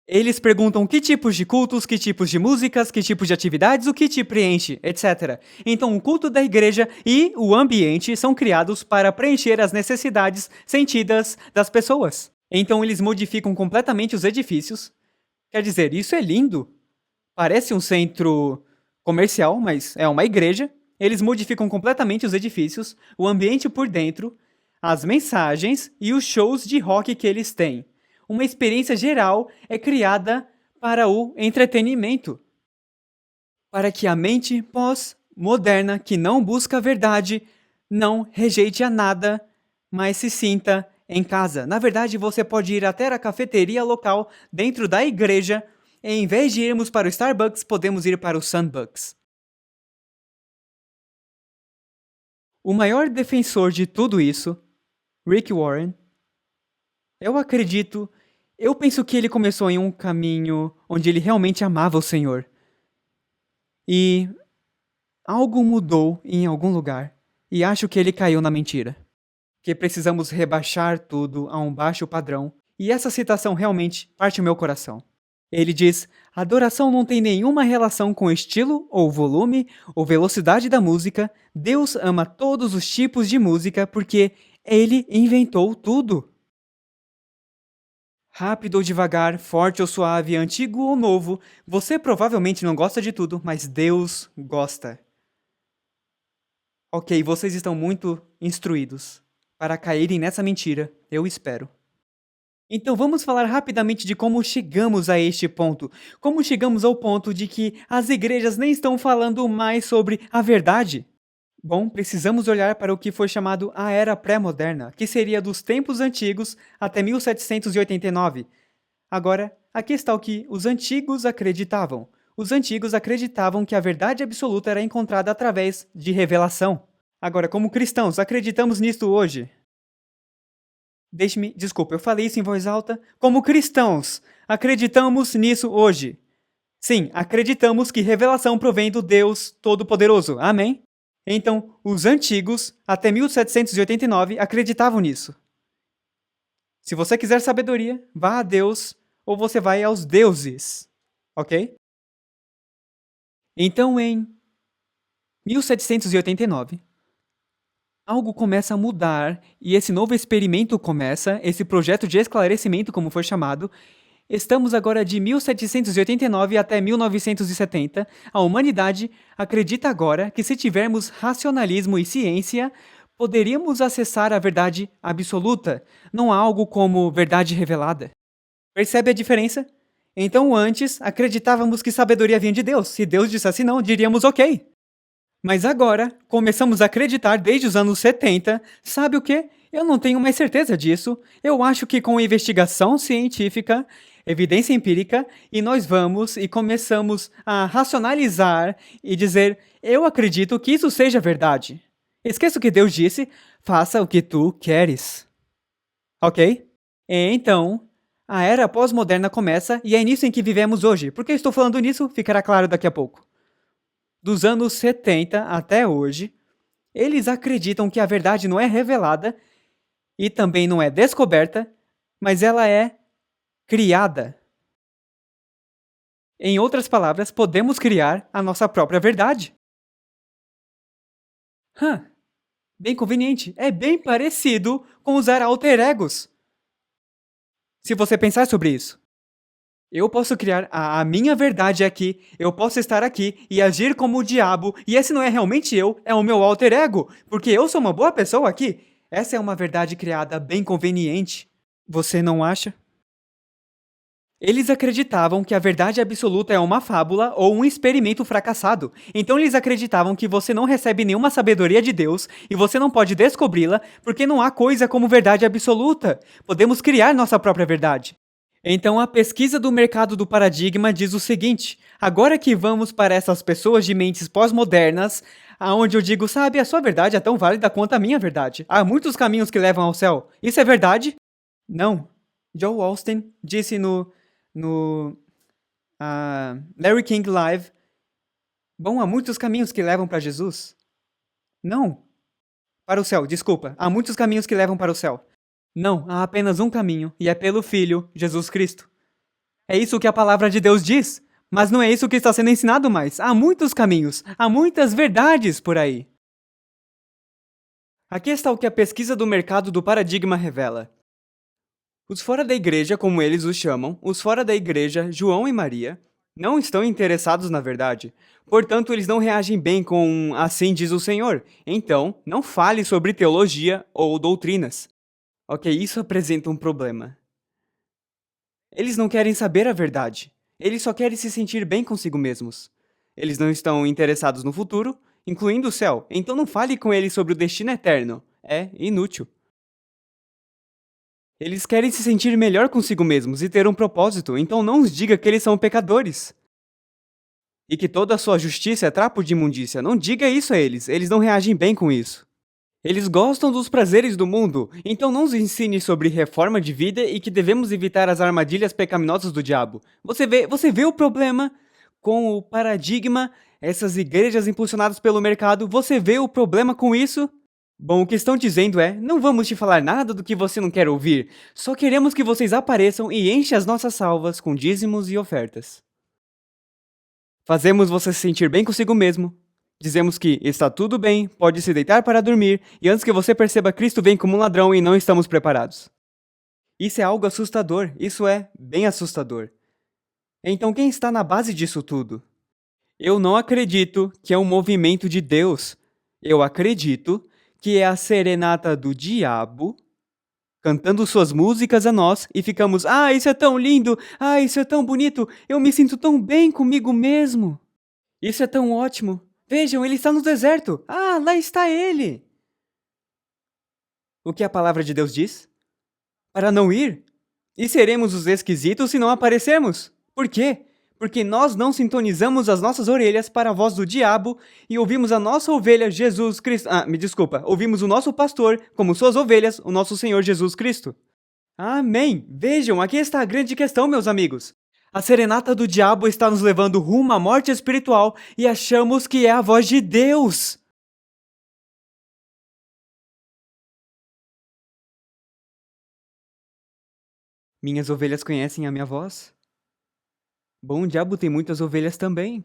Eles perguntam que tipos de cultos, que tipos de músicas, que tipos de atividades, o que te preenche, etc. Então o culto da igreja e o ambiente são criados para preencher as necessidades sentidas das pessoas. Então eles modificam completamente os edifícios. Quer dizer, isso é lindo. Parece um centro comercial, mas é uma igreja. Eles modificam completamente os edifícios, o ambiente por dentro, as mensagens e os shows de rock que eles têm. Uma experiência geral é criada para o entretenimento. Para que a mente pós-moderna, que não busca a verdade, não rejeite a nada, mas se sinta em casa. Na verdade, você pode ir até a cafeteria local dentro da igreja. E em vez de irmos para o Starbucks, podemos ir para o Sunbucks. O maior defensor de tudo isso, Rick Warren, eu penso que ele começou em um caminho onde ele realmente amava o Senhor. E algo mudou em algum lugar, e acho que ele caiu na mentira. Que precisamos rebaixar tudo a um baixo padrão, e essa citação realmente parte o meu coração. Ele diz: adoração não tem nenhuma relação com estilo, ou volume, ou velocidade da música. Deus ama todos os tipos de música porque Ele inventou tudo. Rápido ou devagar, forte ou suave, antigo ou novo, você provavelmente não gosta de tudo, mas Deus gosta. Ok, vocês estão muito instruídos para caírem nessa mentira, eu espero. Então vamos falar rapidamente de como chegamos a este ponto. Como chegamos ao ponto de que as igrejas nem estão falando mais sobre a verdade? Bom, precisamos olhar para o que foi chamado a Era Pré-Moderna, que seria dos tempos antigos até 1789. Agora, aqui está o que os antigos acreditavam. Os antigos acreditavam que a verdade absoluta era encontrada através de revelação. Agora, como cristãos, acreditamos nisto hoje? Desculpa, eu falei isso em voz alta. Como cristãos, acreditamos nisso hoje. Sim, acreditamos que revelação provém do Deus Todo-Poderoso. Amém? Então, os antigos, até 1789, acreditavam nisso. Se você quiser sabedoria, vá a Deus ou você vai aos deuses. Ok? Então, em 1789, algo começa a mudar e esse novo experimento começa, esse projeto de esclarecimento, como foi chamado, Estamos agora de 1789 até 1970. A humanidade acredita agora que se tivermos racionalismo e ciência, poderíamos acessar a verdade absoluta, não há algo como verdade revelada. Percebe a diferença? Então antes acreditávamos que sabedoria vinha de Deus. Se Deus dissesse não, diríamos ok. Mas agora, começamos a acreditar desde os anos 70, sabe o quê? Eu não tenho mais certeza disso. Eu acho que com investigação científica, evidência empírica, e nós vamos e começamos a racionalizar e dizer, eu acredito que isso seja verdade. Esqueça o que Deus disse, faça o que tu queres. Ok? Então, a era pós-moderna começa e é nisso em que vivemos hoje. Por que eu estou falando nisso? Ficará claro daqui a pouco. Dos anos 70 até hoje, eles acreditam que a verdade não é revelada e também não é descoberta, mas ela é criada. Em outras palavras, podemos criar a nossa própria verdade. Bem conveniente. É bem parecido com usar alter egos. Se você pensar sobre isso. Eu posso criar a minha verdade aqui, eu posso estar aqui e agir como o diabo, e esse não é realmente eu, é o meu alter ego, porque eu sou uma boa pessoa aqui. Essa é uma verdade criada bem conveniente. Você não acha? Eles acreditavam que a verdade absoluta é uma fábula ou um experimento fracassado. Então eles acreditavam que você não recebe nenhuma sabedoria de Deus e você não pode descobri-la porque não há coisa como verdade absoluta. Podemos criar nossa própria verdade. Então, a pesquisa do mercado do paradigma diz o seguinte: agora que vamos para essas pessoas de mentes pós-modernas, aonde eu digo, sabe, a sua verdade é tão válida quanto a minha verdade. Há muitos caminhos que levam ao céu. Isso é verdade? Não. Joe Austin disse no Larry King Live, bom, há muitos caminhos que levam para Jesus. Não. Para o céu, desculpa. Há muitos caminhos que levam para o céu. Não, há apenas um caminho, e é pelo Filho, Jesus Cristo. É isso que a palavra de Deus diz, mas não é isso que está sendo ensinado mais. Há muitos caminhos, há muitas verdades por aí. Aqui está o que a pesquisa do mercado do paradigma revela. Os fora da igreja, como eles os chamam, os fora da igreja, João e Maria, não estão interessados na verdade. Portanto, eles não reagem bem com assim diz o Senhor. Então, não fale sobre teologia ou doutrinas. Ok, isso apresenta um problema. Eles não querem saber a verdade. Eles só querem se sentir bem consigo mesmos. Eles não estão interessados no futuro, incluindo o céu, então não fale com eles sobre o destino eterno. É inútil. Eles querem se sentir melhor consigo mesmos e ter um propósito, então não os diga que eles são pecadores. E que toda a sua justiça é trapo de imundícia. Não diga isso a eles, eles não reagem bem com isso. Eles gostam dos prazeres do mundo, então não os ensine sobre reforma de vida e que devemos evitar as armadilhas pecaminosas do diabo. Você vê o problema com o paradigma, essas igrejas impulsionadas pelo mercado, você vê o problema com isso? Bom, o que estão dizendo é, não vamos te falar nada do que você não quer ouvir, só queremos que vocês apareçam e enchem as nossas salvas com dízimos e ofertas. Fazemos você se sentir bem consigo mesmo. Dizemos que está tudo bem, pode se deitar para dormir, e antes que você perceba, Cristo vem como um ladrão e não estamos preparados. Isso é algo assustador, isso é bem assustador. Então quem está na base disso tudo? Eu não acredito que é um movimento de Deus. Eu acredito que é a serenata do diabo cantando suas músicas a nós e ficamos, isso é tão lindo, isso é tão bonito, eu me sinto tão bem comigo mesmo. Isso é tão ótimo. Vejam, ele está no deserto. Lá está ele. O que a palavra de Deus diz? Para não ir? E seremos os esquisitos se não aparecermos. Por quê? Porque nós não sintonizamos as nossas orelhas para a voz do diabo e ouvimos a nossa ovelha Jesus Cristo. Ouvimos o nosso pastor como suas ovelhas, o nosso Senhor Jesus Cristo. Amém! Vejam, aqui está a grande questão, meus amigos. A serenata do diabo está nos levando rumo à morte espiritual e achamos que é a voz de Deus. Minhas ovelhas conhecem a minha voz? Bom, o diabo tem muitas ovelhas também.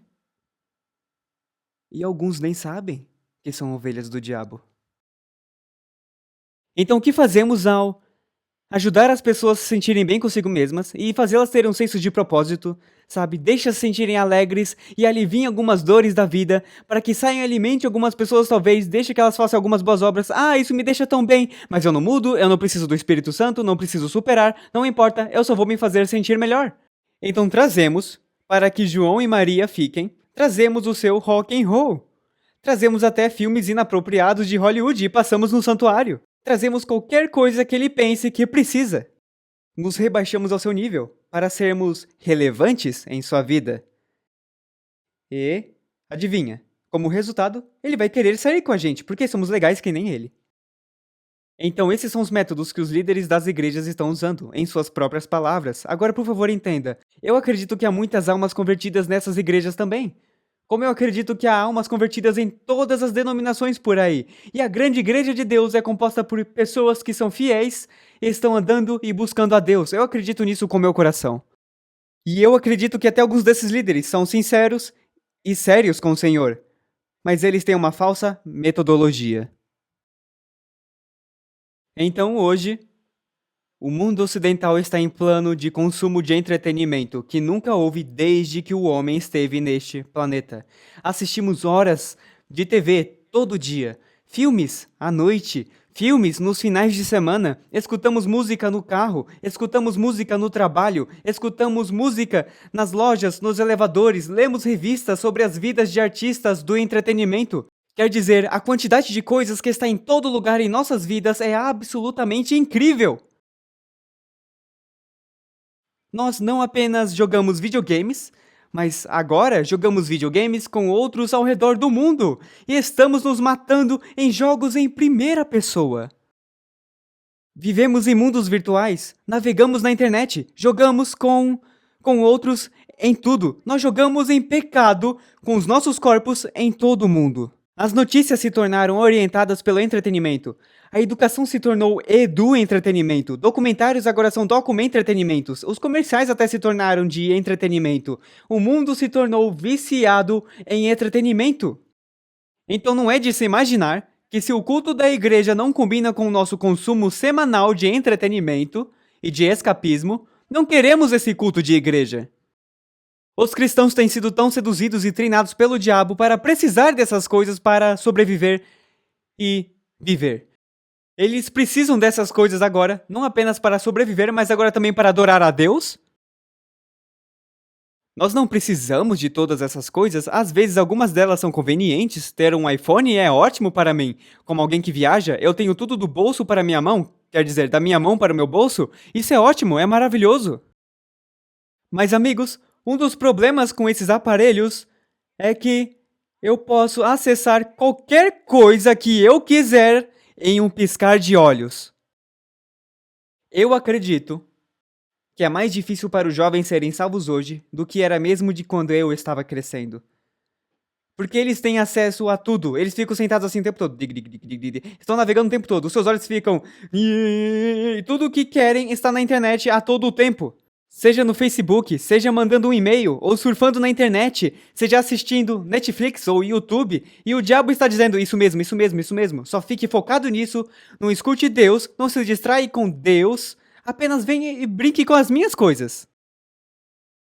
E alguns nem sabem que são ovelhas do diabo. Então, o que fazemos ao Ajudar as pessoas a se sentirem bem consigo mesmas e fazê-las terem um senso de propósito, sabe? Deixa se sentirem alegres e aliviem algumas dores da vida, para que saiam e alimente algumas pessoas, talvez, deixe que elas façam algumas boas obras. Ah, isso me deixa tão bem, mas eu não mudo, eu não preciso do Espírito Santo, não preciso superar, não importa, eu só vou me fazer sentir melhor. Então trazemos, para que João e Maria fiquem, trazemos o seu rock and roll. Trazemos até filmes inapropriados de Hollywood e passamos no santuário. Trazemos qualquer coisa que ele pense que precisa. Nos rebaixamos ao seu nível para sermos relevantes em sua vida. E, adivinha, como resultado, ele vai querer sair com a gente, porque somos legais que nem ele. Então esses são os métodos que os líderes das igrejas estão usando, em suas próprias palavras. Agora, por favor, entenda. Eu acredito que há muitas almas convertidas nessas igrejas também. Como eu acredito que há almas convertidas em todas as denominações por aí. E a grande igreja de Deus é composta por pessoas que são fiéis e estão andando e buscando a Deus. Eu acredito nisso com meu coração. E eu acredito que até alguns desses líderes são sinceros e sérios com o Senhor. Mas eles têm uma falsa metodologia. Então hoje, o mundo ocidental está em plano de consumo de entretenimento que nunca houve desde que o homem esteve neste planeta. Assistimos horas de TV todo dia, filmes à noite, filmes nos finais de semana, escutamos música no carro, escutamos música no trabalho, escutamos música nas lojas, nos elevadores, lemos revistas sobre as vidas de artistas do entretenimento. Quer dizer, a quantidade de coisas que está em todo lugar em nossas vidas é absolutamente incrível! Nós não apenas jogamos videogames, mas agora jogamos videogames com outros ao redor do mundo e estamos nos matando em jogos em primeira pessoa. Vivemos em mundos virtuais, navegamos na internet, jogamos com outros em tudo. Nós jogamos em pecado com os nossos corpos em todo o mundo. As notícias se tornaram orientadas pelo entretenimento. A educação se tornou edu-entretenimento. Documentários agora são documentretenimentos. Os comerciais até se tornaram de entretenimento. O mundo se tornou viciado em entretenimento. Então não é de se imaginar que se o culto da igreja não combina com o nosso consumo semanal de entretenimento e de escapismo, não queremos esse culto de igreja. Os cristãos têm sido tão seduzidos e treinados pelo diabo para precisar dessas coisas para sobreviver e viver. Eles precisam dessas coisas agora, não apenas para sobreviver, mas agora também para adorar a Deus? Nós não precisamos de todas essas coisas, às vezes algumas delas são convenientes. Ter um iPhone é ótimo para mim. Como alguém que viaja, eu tenho tudo do bolso para minha mão, quer dizer, da minha mão para o meu bolso. Isso é ótimo, é maravilhoso. Mas amigos, um dos problemas com esses aparelhos é que eu posso acessar qualquer coisa que eu quiser em um piscar de olhos. Eu acredito que é mais difícil para os jovens serem salvos hoje do que era mesmo de quando eu estava crescendo. Porque eles têm acesso a tudo. Eles ficam sentados assim o tempo todo. Estão navegando o tempo todo. Os seus olhos ficam... Tudo o que querem está na internet a todo o tempo. Seja no Facebook, seja mandando um e-mail, ou surfando na internet, seja assistindo Netflix ou YouTube, e o diabo está dizendo isso mesmo, isso mesmo, isso mesmo. Só fique focado nisso, não escute Deus, não se distraia com Deus, apenas venha e brinque com as minhas coisas.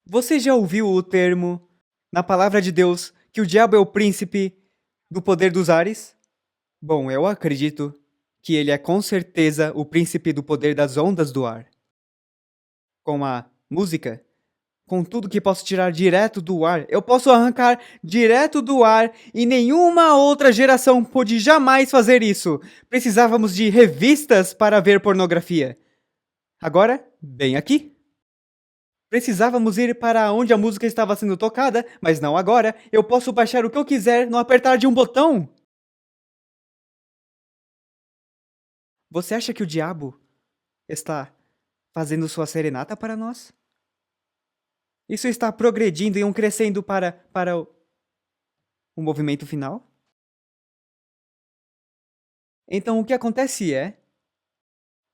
Você já ouviu o termo, na palavra de Deus, que o diabo é o príncipe do poder dos ares? Bom, eu acredito que ele é com certeza o príncipe do poder das ondas do ar. Com a música, com tudo que posso tirar direto do ar, eu posso arrancar direto do ar e nenhuma outra geração pôde jamais fazer isso. Precisávamos de revistas para ver pornografia. Agora, bem aqui. Precisávamos ir para onde a música estava sendo tocada, mas não agora. Eu posso baixar o que eu quiser no apertar de um botão. Você acha que o diabo está fazendo sua serenata para nós? Isso está progredindo e crescendo para o movimento final? Então o que acontece é,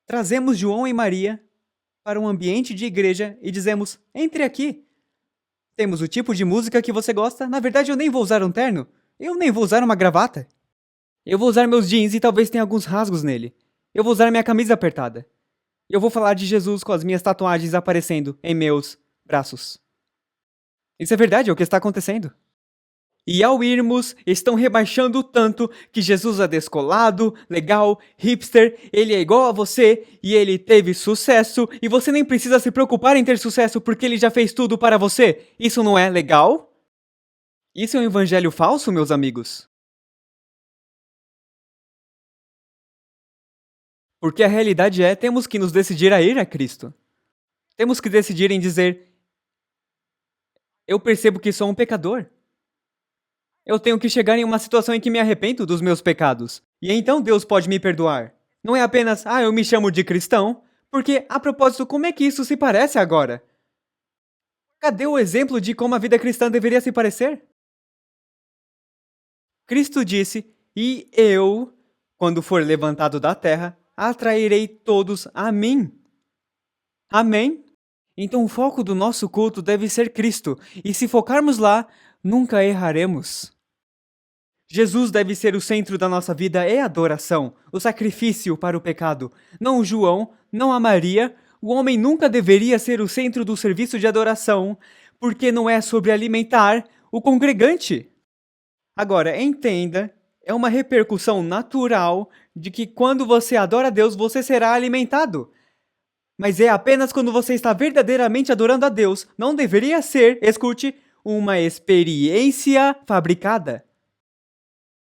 trazemos João e Maria para um ambiente de igreja e dizemos, entre aqui. Temos o tipo de música que você gosta. Na verdade, eu nem vou usar um terno. Eu nem vou usar uma gravata. Eu vou usar meus jeans e talvez tenha alguns rasgos nele. Eu vou usar minha camisa apertada. Eu vou falar de Jesus com as minhas tatuagens aparecendo em meus braços. Isso é verdade, é o que está acontecendo. E ao irmos, estão rebaixando tanto que Jesus é descolado, legal, hipster, ele é igual a você e ele teve sucesso e você nem precisa se preocupar em ter sucesso porque ele já fez tudo para você. Isso não é legal? Isso é um evangelho falso, meus amigos? Porque a realidade é, temos que nos decidir a ir a Cristo. Temos que decidir em dizer, eu percebo que sou um pecador. Eu tenho que chegar em uma situação em que me arrependo dos meus pecados. E então Deus pode me perdoar. Não é apenas, eu me chamo de cristão, porque, a propósito, como é que isso se parece agora? Cadê o exemplo de como a vida cristã deveria se parecer? Cristo disse, e eu, quando for levantado da terra, atrairei todos a mim. Amém? Então o foco do nosso culto deve ser Cristo, e se focarmos lá, nunca erraremos. Jesus deve ser o centro da nossa vida e adoração, o sacrifício para o pecado. Não o João, não a Maria. O homem nunca deveria ser o centro do serviço de adoração, porque não é sobre alimentar o congregante. Agora, entenda, é uma repercussão natural de que quando você adora a Deus, você será alimentado. Mas é apenas quando você está verdadeiramente adorando a Deus. Não deveria ser, escute, uma experiência fabricada.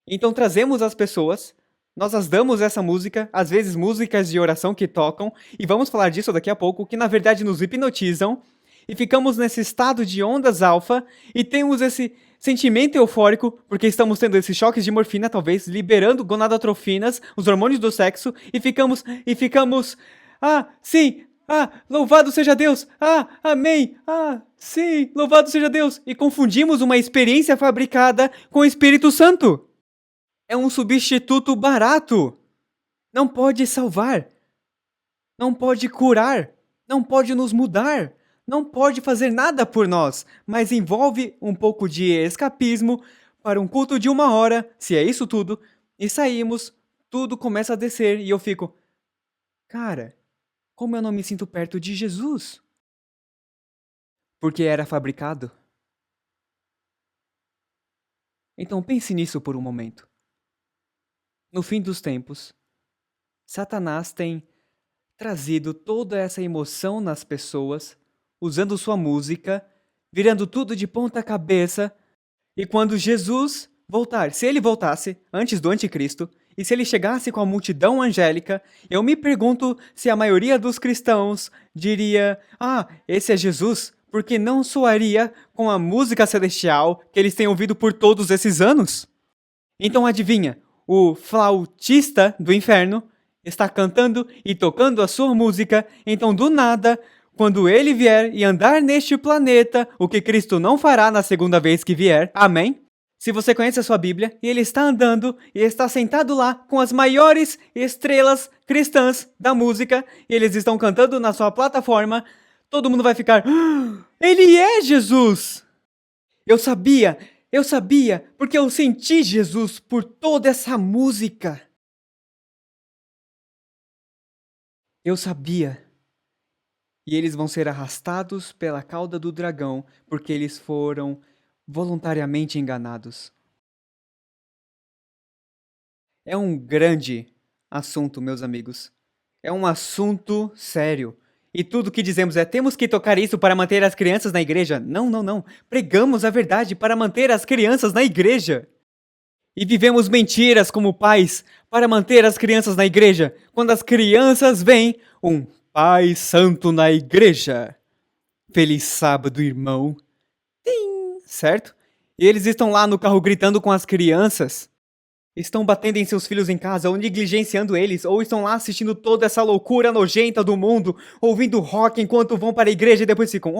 Então trazemos as pessoas, nós as damos essa música, às vezes músicas de oração que tocam, e vamos falar disso daqui a pouco, que na verdade nos hipnotizam, e ficamos nesse estado de ondas alfa, e temos esse sentimento eufórico, porque estamos tendo esses choques de morfina, talvez, liberando gonadotrofinas, os hormônios do sexo, e ficamos, sim, louvado seja Deus, amém, sim, louvado seja Deus, e confundimos uma experiência fabricada com o Espírito Santo. É um substituto barato. Não pode salvar. Não pode curar. Não pode nos mudar. Não pode fazer nada por nós. Mas envolve um pouco de escapismo para um culto de 1 hora, se é isso tudo, e saímos, tudo começa a descer e eu fico, cara, como eu não me sinto perto de Jesus? Porque era fabricado. Então pense nisso por um momento. No fim dos tempos, Satanás tem trazido toda essa emoção nas pessoas, usando sua música, virando tudo de ponta cabeça, e quando Jesus voltar, se ele voltasse antes do anticristo, e se ele chegasse com a multidão angélica, eu me pergunto se a maioria dos cristãos diria, esse é Jesus, porque não soaria com a música celestial que eles têm ouvido por todos esses anos? Então adivinha, o flautista do inferno está cantando e tocando a sua música, então do nada, quando ele vier e andar neste planeta, o que Cristo não fará na segunda vez que vier, amém? Se você conhece a sua Bíblia, e ele está andando e está sentado lá com as maiores estrelas cristãs da música, e eles estão cantando na sua plataforma, todo mundo vai ficar, ele é Jesus! Eu sabia, porque eu senti Jesus por toda essa música. Eu sabia. E eles vão ser arrastados pela cauda do dragão, porque eles foram voluntariamente enganados. É um grande assunto, meus amigos. É um assunto sério. E tudo que dizemos é, temos que tocar isso para manter as crianças na igreja. Não. Pregamos a verdade para manter as crianças na igreja. E vivemos mentiras como pais para manter as crianças na igreja. Quando as crianças veem um Pai Santo na igreja. Feliz sábado, irmão. Tim, certo? E eles estão lá no carro gritando com as crianças. Estão batendo em seus filhos em casa, ou negligenciando eles, ou estão lá assistindo toda essa loucura nojenta do mundo, ouvindo rock enquanto vão para a igreja e depois ficam,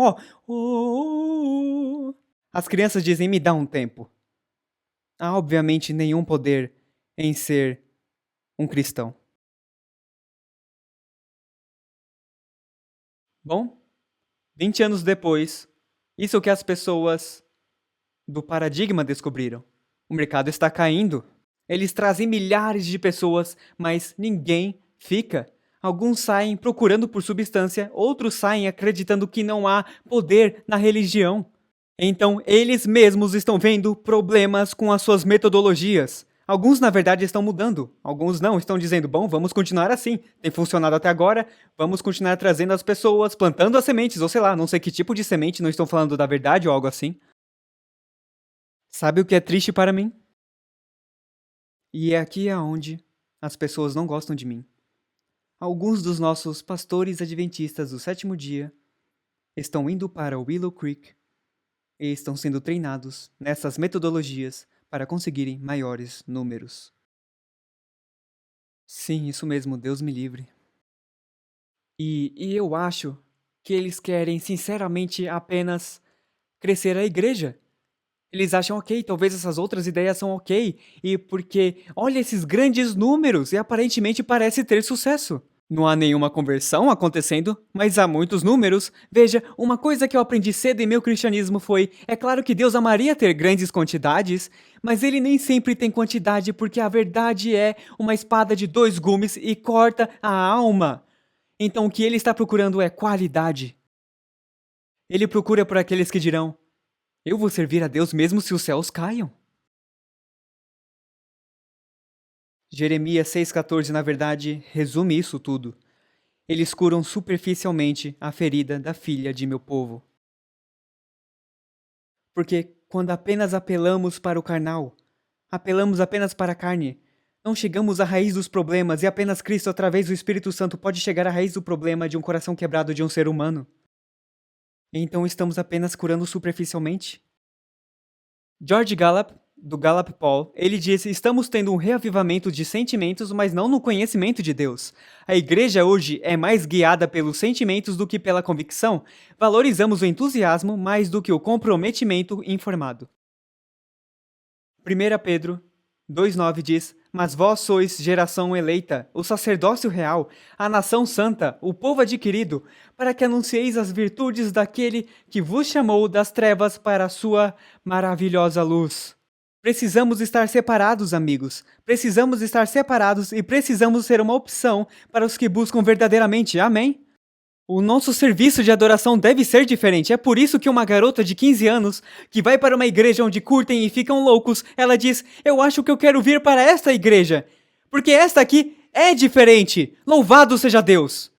As crianças dizem, me dá um tempo. Há obviamente nenhum poder em ser um cristão. Bom, 20 anos depois, isso é o que as pessoas do paradigma descobriram. O mercado está caindo. Eles trazem milhares de pessoas, mas ninguém fica. Alguns saem procurando por substância, outros saem acreditando que não há poder na religião. Então, eles mesmos estão vendo problemas com as suas metodologias. Alguns, na verdade, estão mudando. Alguns não, estão dizendo, bom, vamos continuar assim. Tem funcionado até agora, vamos continuar trazendo as pessoas, plantando as sementes, ou sei lá, não sei que tipo de semente, não estão falando da verdade ou algo assim. Sabe o que é triste para mim? E é aqui aonde as pessoas não gostam de mim. Alguns dos nossos pastores adventistas do sétimo dia estão indo para Willow Creek e estão sendo treinados nessas metodologias para conseguirem maiores números. Sim, isso mesmo, Deus me livre. E eu acho que eles querem sinceramente apenas crescer a igreja. Eles acham ok, talvez essas outras ideias são ok, e porque olha esses grandes números e aparentemente parece ter sucesso. Não há nenhuma conversão acontecendo, mas há muitos números. Veja, uma coisa que eu aprendi cedo em meu cristianismo foi: é claro que Deus amaria ter grandes quantidades, mas ele nem sempre tem quantidade porque a verdade é uma espada de 2 gumes e corta a alma. Então o que ele está procurando é qualidade. Ele procura por aqueles que dirão: eu vou servir a Deus mesmo se os céus caiam. Jeremias 6,14, na verdade, resume isso tudo. Eles curam superficialmente a ferida da filha de meu povo. Porque quando apenas apelamos para o carnal, apelamos apenas para a carne, não chegamos à raiz dos problemas e apenas Cristo, através do Espírito Santo, pode chegar à raiz do problema de um coração quebrado de um ser humano. Então estamos apenas curando superficialmente? George Gallup, do Gallup Poll, ele disse: estamos tendo um reavivamento de sentimentos, mas não no conhecimento de Deus. A igreja hoje é mais guiada pelos sentimentos do que pela convicção. Valorizamos o entusiasmo mais do que o comprometimento informado. 1 Pedro 2,9 diz: mas vós sois geração eleita, o sacerdócio real, a nação santa, o povo adquirido, para que anuncieis as virtudes daquele que vos chamou das trevas para a sua maravilhosa luz. Precisamos estar separados, amigos. Precisamos estar separados e precisamos ser uma opção para os que buscam verdadeiramente. Amém? O nosso serviço de adoração deve ser diferente. É por isso que uma garota de 15 anos, que vai para uma igreja onde curtem e ficam loucos, ela diz: eu acho que eu quero vir para esta igreja, porque esta aqui é diferente. Louvado seja Deus!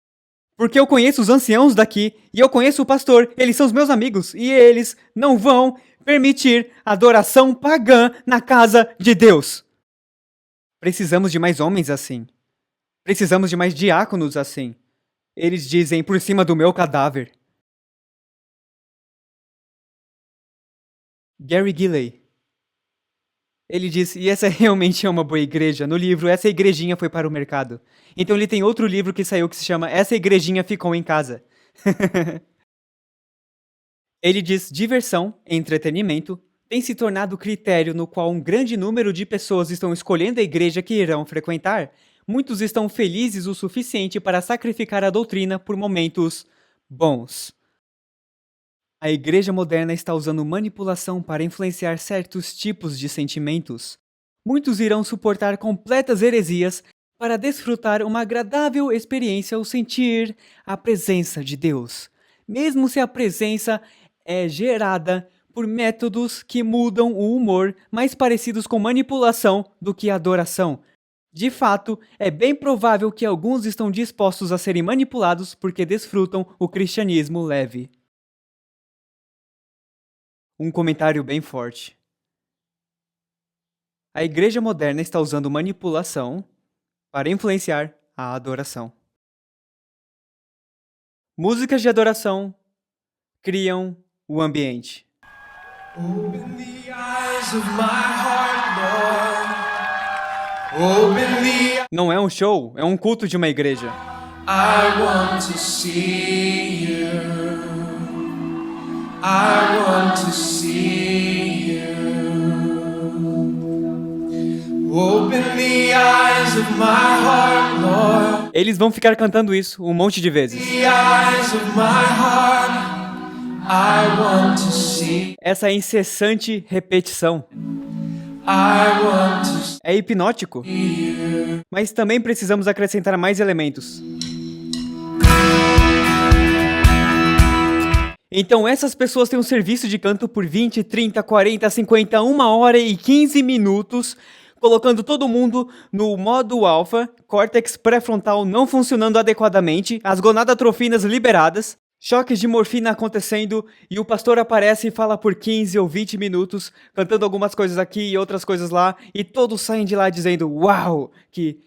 Porque eu conheço os anciãos daqui, e eu conheço o pastor, eles são os meus amigos, e eles não vão permitir adoração pagã na casa de Deus. Precisamos de mais homens assim. Precisamos de mais diáconos assim. Eles dizem: por cima do meu cadáver. Gary Gilley. Ele diz: e essa realmente é uma boa igreja. No livro, essa igrejinha foi para o mercado. Então ele tem outro livro que saiu que se chama Essa Igrejinha Ficou em Casa. Ele diz: diversão, entretenimento, tem se tornado o critério no qual um grande número de pessoas estão escolhendo a igreja que irão frequentar. Muitos estão felizes o suficiente para sacrificar a doutrina por momentos bons. A igreja moderna está usando manipulação para influenciar certos tipos de sentimentos. Muitos irão suportar completas heresias para desfrutar uma agradável experiência ou sentir a presença de Deus, mesmo se a presença é gerada por métodos que mudam o humor, mais parecidos com manipulação do que adoração. De fato, é bem provável que alguns estão dispostos a serem manipulados porque desfrutam o cristianismo leve. Um comentário bem forte. A igreja moderna está usando manipulação para influenciar a adoração. Músicas de adoração criam o ambiente. Open the eyes of my heart, Lord. Não é um show, é um culto de uma igreja. I want to see you. I want to see you. Open the eyes of my heart, Lord. Eles vão ficar cantando isso um monte de vezes. The eyes of my heart, I want to see. Essa incessante repetição é hipnótico, mas também precisamos acrescentar mais elementos. Então essas pessoas têm um serviço de canto por 20, 30, 40, 50, 1 hora e 15 minutos, colocando todo mundo no modo alfa, córtex pré-frontal não funcionando adequadamente, as gonadotrofinas liberadas, choques de morfina acontecendo e o pastor aparece e fala por 15 ou 20 minutos, cantando algumas coisas aqui e outras coisas lá, e todos saem de lá dizendo, uau, que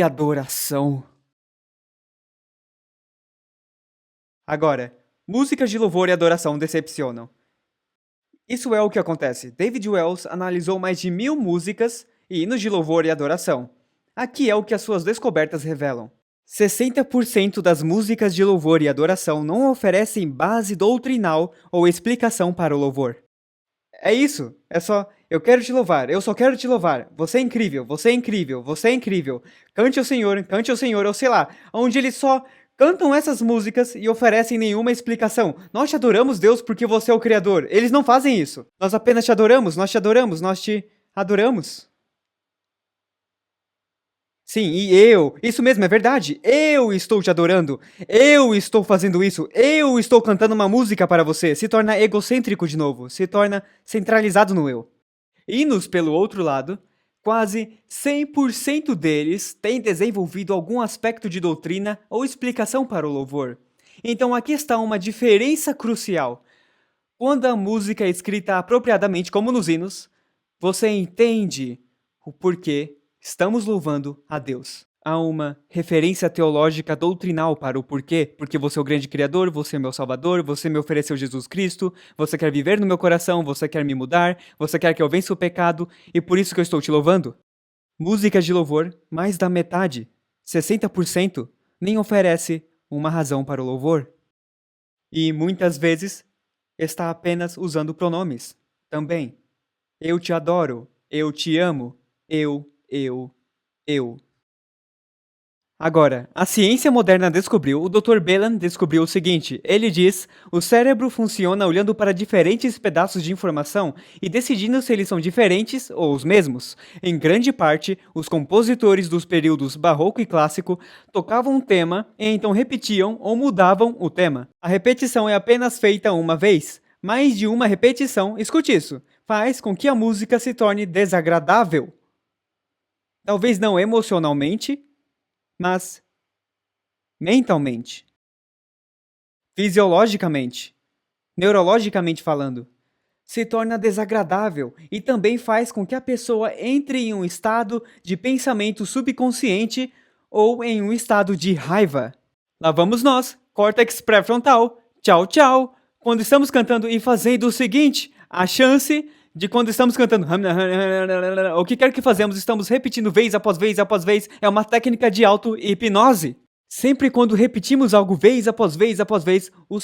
adoração. Agora, músicas de louvor e adoração decepcionam. Isso é o que acontece. David Wells analisou mais de 1000 músicas e hinos de louvor e adoração. Aqui é o que as suas descobertas revelam. 60% das músicas de louvor e adoração não oferecem base doutrinal ou explicação para o louvor. É isso, é só, eu quero te louvar, eu só quero te louvar, você é incrível, você é incrível, você é incrível, cante ao Senhor, ou sei lá, onde eles só cantam essas músicas e oferecem nenhuma explicação. Nós te adoramos, Deus, porque você é o Criador. Eles não fazem isso. Nós apenas te adoramos, nós te adoramos, nós te adoramos. Sim, isso mesmo, é verdade. Eu estou te adorando. Eu estou fazendo isso. Eu estou cantando uma música para você. Se torna egocêntrico de novo. Se torna centralizado no eu. Hinos, pelo outro lado, quase 100% deles têm desenvolvido algum aspecto de doutrina ou explicação para o louvor. Então aqui está uma diferença crucial. Quando a música é escrita apropriadamente, como nos hinos, você entende o porquê estamos louvando a Deus. Há uma referência teológica doutrinal para o porquê, porque você é o grande Criador, você é meu Salvador, você me ofereceu Jesus Cristo, você quer viver no meu coração, você quer me mudar, você quer que eu vença o pecado, e por isso que eu estou te louvando. Músicas de louvor, mais da metade, 60%, nem oferece uma razão para o louvor. E muitas vezes está apenas usando pronomes, também. Eu te adoro, eu te amo, eu. Agora, a ciência moderna descobriu, o Dr. Belan descobriu o seguinte, ele diz, o cérebro funciona olhando para diferentes pedaços de informação e decidindo se eles são diferentes ou os mesmos. Em grande parte, os compositores dos períodos barroco e clássico tocavam um tema e então repetiam ou mudavam o tema. A repetição é apenas feita uma vez. Mais de uma repetição, escute isso, faz com que a música se torne desagradável. Talvez não emocionalmente, mas mentalmente, fisiologicamente, neurologicamente falando, se torna desagradável e também faz com que a pessoa entre em um estado de pensamento subconsciente ou em um estado de raiva. Lá vamos nós, córtex pré-frontal, tchau, tchau. Quando estamos cantando e fazendo o seguinte, a chance de quando estamos cantando o que quer que fazemos, estamos repetindo vez após vez após vez, é uma técnica de auto-hipnose. Sempre quando repetimos algo vez após vez após vez, o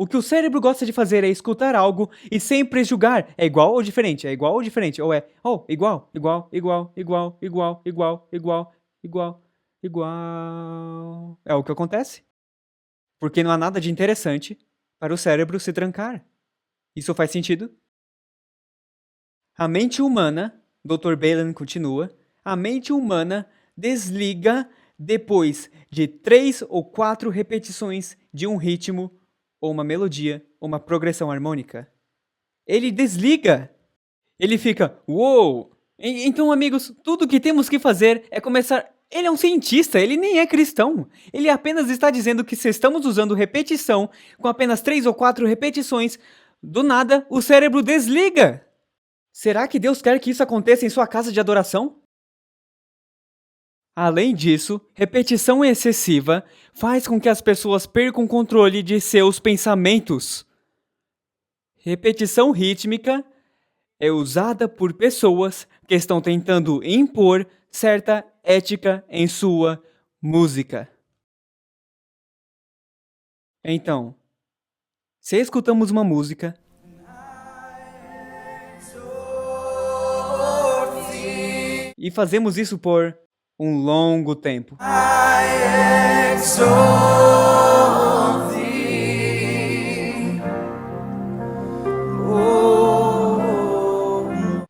que o cérebro gosta de fazer é escutar algo e sempre julgar. É igual ou diferente? É igual ou diferente? Ou é, igual, igual, igual, igual, igual, igual, igual, igual, igual. É o que acontece. Porque não há nada de interessante para o cérebro se trancar. Isso faz sentido? A mente humana, Dr. Belan continua, a mente humana desliga depois de 3 ou 4 repetições de um ritmo, ou uma melodia, ou uma progressão harmônica. Ele desliga. Ele fica, uou! Então, amigos, tudo o que temos que fazer é começar... Ele é um cientista, ele nem é cristão. Ele apenas está dizendo que se estamos usando repetição, com apenas 3 ou 4 repetições, do nada o cérebro desliga. Será que Deus quer que isso aconteça em sua casa de adoração? Além disso, repetição excessiva faz com que as pessoas percam o controle de seus pensamentos. Repetição rítmica é usada por pessoas que estão tentando impor certa ética em sua música. Então, se escutamos uma música e fazemos isso por um longo tempo.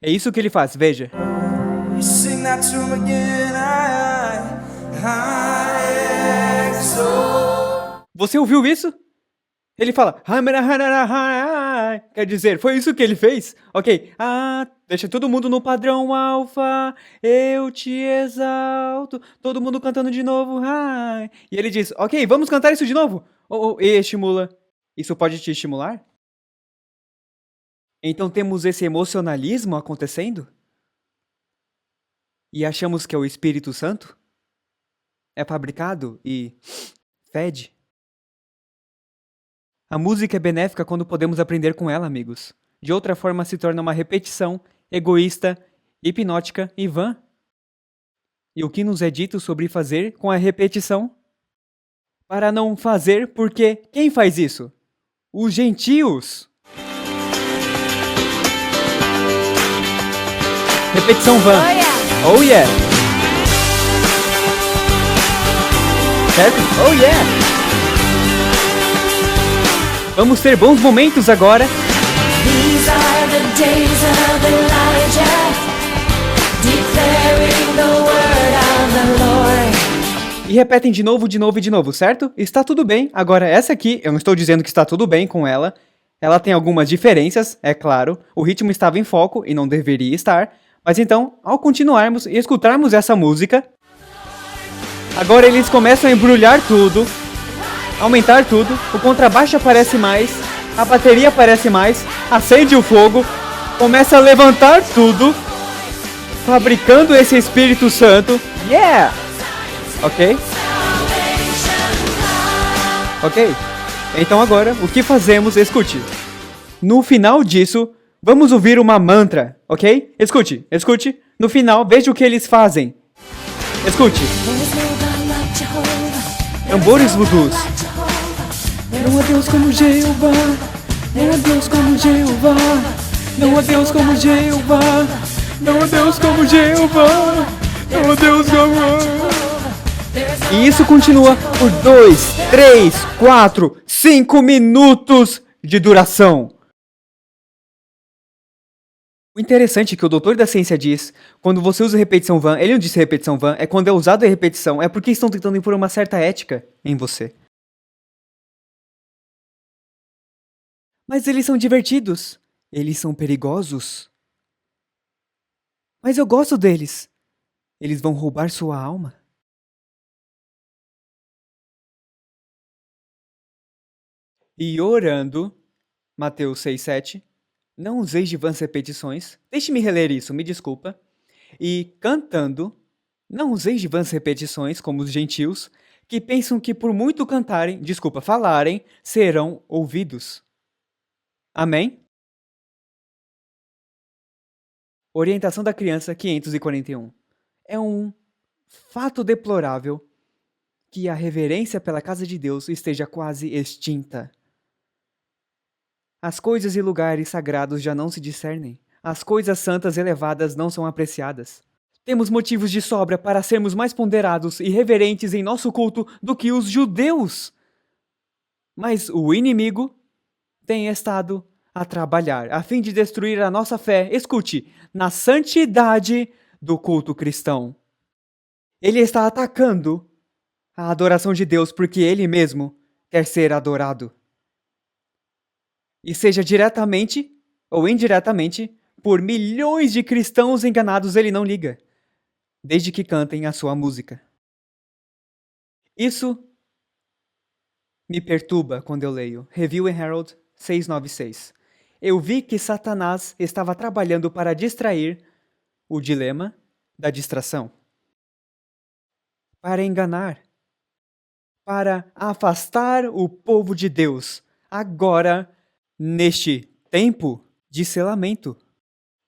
É isso que ele faz, veja. Você ouviu isso? Ele fala, quer dizer, foi isso que ele fez? Ok, deixa todo mundo no padrão alfa, eu te exalto, todo mundo cantando de novo, e ele diz, ok, vamos cantar isso de novo, e estimula. Isso pode te estimular? Então temos esse emocionalismo acontecendo? E achamos que é o Espírito Santo? É fabricado e fede? A música é benéfica quando podemos aprender com ela, amigos. De outra forma, se torna uma repetição, egoísta, hipnótica e vã. E o que nos é dito sobre fazer com a repetição? Para não fazer, porque quem faz isso? Os gentios. Repetição vã. Oh yeah! Oh yeah! Certo? Oh yeah! Vamos ter bons momentos agora. These are the days of Elijah, declaring the word of the Lord. E repetem de novo, de novo e de novo, certo? Está tudo bem. Agora, essa aqui, eu não estou dizendo que está tudo bem com ela. Ela tem algumas diferenças, é claro. O ritmo estava em foco e não deveria estar. Mas então, ao continuarmos e escutarmos essa música, agora eles começam a embrulhar tudo, aumentar tudo, o contrabaixo aparece mais, a bateria aparece mais, acende o fogo, começa a levantar tudo, fabricando esse Espírito Santo. Yeah! Ok? Ok? Então agora, o que fazemos? Escute. No final disso, vamos ouvir uma mantra, ok? Escute, escute. No final, veja o que eles fazem. Escute. Tambores vudus. Não há Deus como Jeová. Não há Deus como Jeová. Não há Deus como Jeová. Não há Deus como Jeová. Não há Deus como... E isso continua por 2, 3, 4, 5 minutos de duração. O interessante é que o doutor da ciência diz, quando você usa repetição vã, ele não disse repetição vã, é quando é usado a repetição, é porque estão tentando impor uma certa ética em você. Mas eles são divertidos. Eles são perigosos. Mas eu gosto deles. Eles vão roubar sua alma. E orando, Mateus 6:7, não useis de vãs repetições. Deixe-me reler isso, me desculpa. E cantando, não useis de vãs repetições, como os gentios, que pensam que por muito cantarem, falarem, serão ouvidos. Amém? Orientação da criança 541. É um fato deplorável que a reverência pela casa de Deus esteja quase extinta. As coisas e lugares sagrados já não se discernem. As coisas santas elevadas não são apreciadas. Temos motivos de sobra para sermos mais ponderados e reverentes em nosso culto do que os judeus. Mas o inimigo tem estado a trabalhar a fim de destruir a nossa fé, escute, na santidade do culto cristão. Ele está atacando a adoração de Deus porque ele mesmo quer ser adorado. E seja diretamente ou indiretamente, por milhões de cristãos enganados, ele não liga, desde que cantem a sua música. Isso me perturba quando eu leio Review and Herald 696. Eu vi que Satanás estava trabalhando para distrair o dilema da distração, para enganar, para afastar o povo de Deus. Agora, neste tempo de selamento,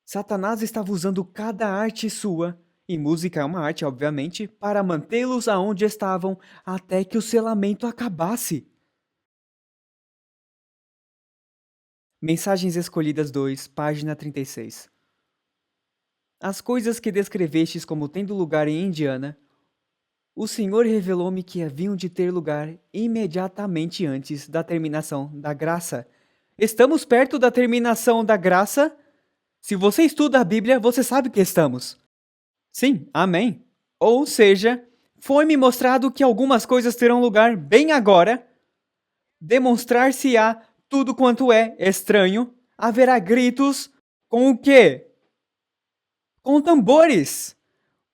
Satanás estava usando cada arte sua, e música é uma arte, obviamente, para mantê-los aonde estavam até que o selamento acabasse. Mensagens Escolhidas 2, página 36. As coisas que descrevestes como tendo lugar em Indiana, o Senhor revelou-me que haviam de ter lugar imediatamente antes da terminação da graça. Estamos perto da terminação da graça? Se você estuda a Bíblia, você sabe que estamos. Sim, amém. Ou seja, foi-me mostrado que algumas coisas terão lugar bem agora, demonstrar-se-á tudo quanto é estranho, haverá gritos com o quê? Com tambores,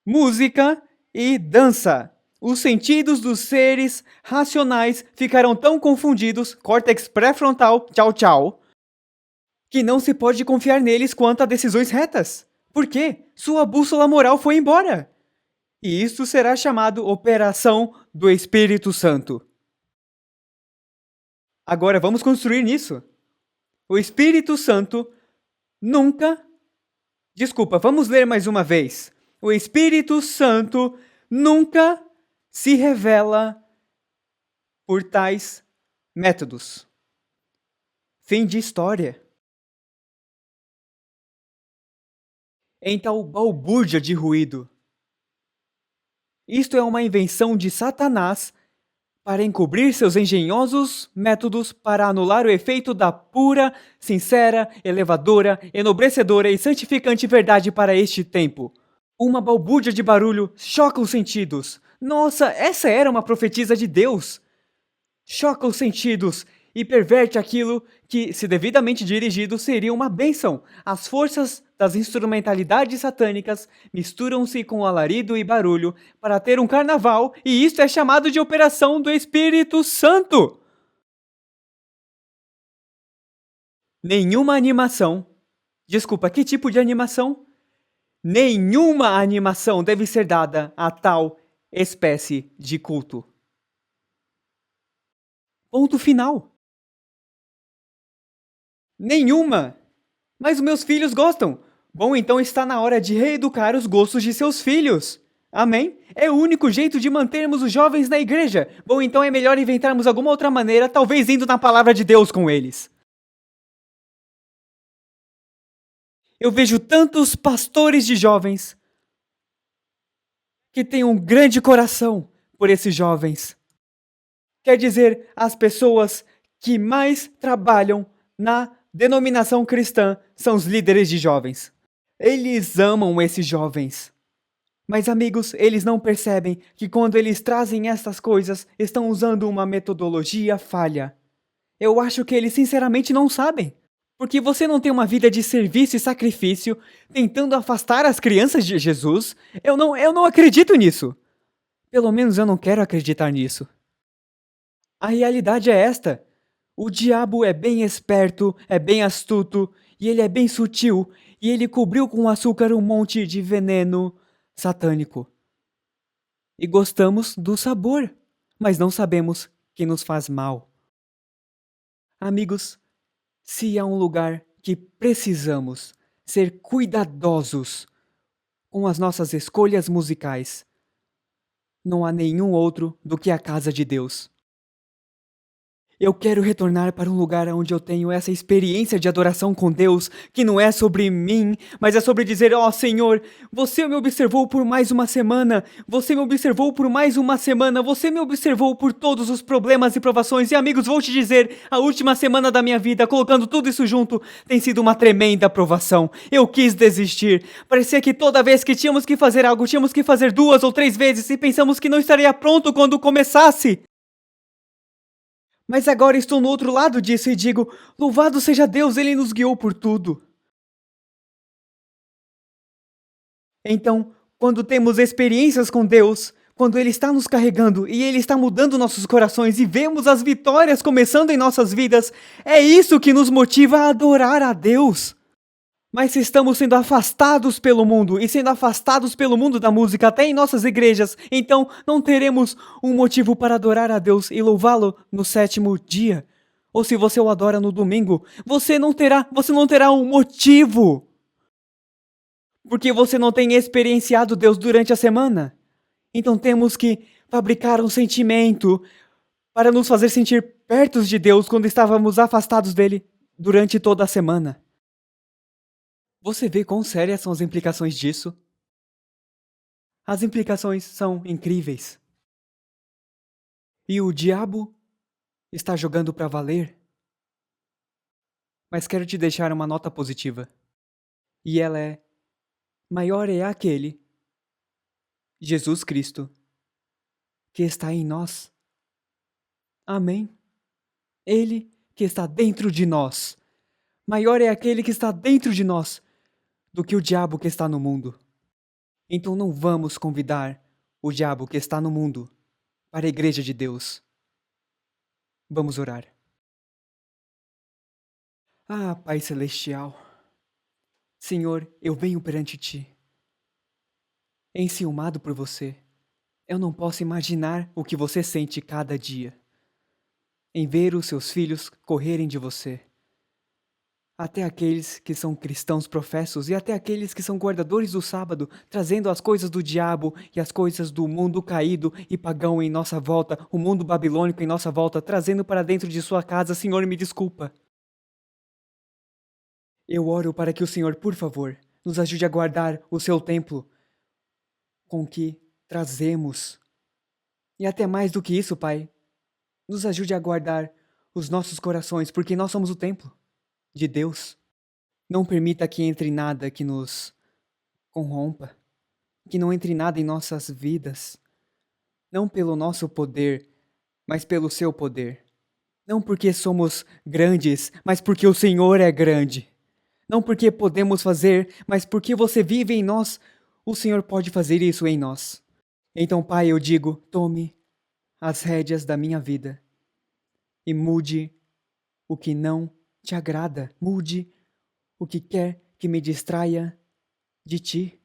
música e dança. Os sentidos dos seres racionais ficarão tão confundidos, córtex pré-frontal, tchau tchau, que não se pode confiar neles quanto a decisões retas. Por quê? Sua bússola moral foi embora. E isso será chamado Operação do Espírito Santo. Agora vamos construir nisso. O Espírito Santo nunca... Desculpa, vamos ler mais uma vez. O Espírito Santo nunca se revela por tais métodos. Fim de história. Em tal balbúrdia de ruído. Isto é uma invenção de Satanás para encobrir seus engenhosos métodos para anular o efeito da pura, sincera, elevadora, enobrecedora e santificante verdade para este tempo. Uma balbúrdia de barulho choca os sentidos. Nossa, essa era uma profetisa de Deus. Choca os sentidos e perverte aquilo que, se devidamente dirigido, seria uma bênção. As forças das instrumentalidades satânicas misturam-se com alarido e barulho para ter um carnaval, e isto é chamado de Operação do Espírito Santo. Nenhuma animação. Desculpa, que tipo de animação? Nenhuma animação deve ser dada a tal espécie de culto. Ponto final. Nenhuma! Mas os meus filhos gostam. Bom, então está na hora de reeducar os gostos de seus filhos. Amém? É o único jeito de mantermos os jovens na igreja. Bom, então é melhor inventarmos alguma outra maneira, talvez indo na palavra de Deus com eles. Eu vejo tantos pastores de jovens que têm um grande coração por esses jovens. Quer dizer, as pessoas que mais trabalham na denominação cristã são os líderes de jovens. Eles amam esses jovens. Mas, amigos, eles não percebem que quando eles trazem estas coisas, estão usando uma metodologia falha. Eu acho que eles sinceramente não sabem. Porque você não tem uma vida de serviço e sacrifício tentando afastar as crianças de Jesus. Eu não acredito nisso. Pelo menos eu não quero acreditar nisso. A realidade é esta. O diabo é bem esperto, é bem astuto, e ele é bem sutil, e ele cobriu com açúcar um monte de veneno satânico. E gostamos do sabor, mas não sabemos que nos faz mal. Amigos, se há um lugar que precisamos ser cuidadosos com as nossas escolhas musicais, não há nenhum outro do que a casa de Deus. Eu quero retornar para um lugar onde eu tenho essa experiência de adoração com Deus, que não é sobre mim, mas é sobre dizer, ó Senhor, você me observou por mais uma semana, você me observou por mais uma semana, você me observou por todos os problemas e provações, e amigos, vou te dizer, a última semana da minha vida, colocando tudo isso junto, tem sido uma tremenda provação. Eu quis desistir, parecia que toda vez que tínhamos que fazer algo, tínhamos que fazer 2 ou 3 vezes, e pensamos que não estaria pronto quando começasse. Mas agora estou no outro lado disso e digo, louvado seja Deus, Ele nos guiou por tudo. Então, quando temos experiências com Deus, quando Ele está nos carregando e Ele está mudando nossos corações e vemos as vitórias começando em nossas vidas, é isso que nos motiva a adorar a Deus. Mas se estamos sendo afastados pelo mundo, e sendo afastados pelo mundo da música até em nossas igrejas, então não teremos um motivo para adorar a Deus e louvá-lo no 7º dia. Ou se você o adora no domingo, você não terá um motivo. Porque você não tem experienciado Deus durante a semana. Então temos que fabricar um sentimento para nos fazer sentir perto de Deus quando estávamos afastados dele durante toda a semana. Você vê quão sérias são as implicações disso? As implicações são incríveis. E o diabo está jogando para valer. Mas quero te deixar uma nota positiva. E ela é: maior é aquele, Jesus Cristo, que está em nós. Amém. Ele que está dentro de nós. Maior é aquele que está dentro de nós do que o diabo que está no mundo. Então não vamos convidar o diabo que está no mundo para a igreja de Deus. Vamos orar. Ah, Pai Celestial, Senhor, eu venho perante Ti, enciumado por Você. Eu não posso imaginar o que Você sente cada dia, em ver os Seus filhos correrem de Você. Até aqueles que são cristãos professos e até aqueles que são guardadores do sábado, trazendo as coisas do diabo e as coisas do mundo caído e pagão em nossa volta, o mundo babilônico em nossa volta, trazendo para dentro de sua casa. Senhor, me desculpa. Eu oro para que o Senhor, por favor, nos ajude a guardar o seu templo com que trazemos. E até mais do que isso, Pai, nos ajude a guardar os nossos corações, porque nós somos o templo de Deus. Não permita que entre nada que nos corrompa, que não entre nada em nossas vidas, não pelo nosso poder, mas pelo seu poder. Não porque somos grandes, mas porque o Senhor é grande. Não porque podemos fazer, mas porque você vive em nós, o Senhor pode fazer isso em nós. Então, Pai, eu digo, tome as rédeas da minha vida e mude o que não te agrada, mude o que quer que me distraia de Ti.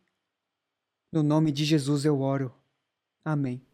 No nome de Jesus eu oro. Amém.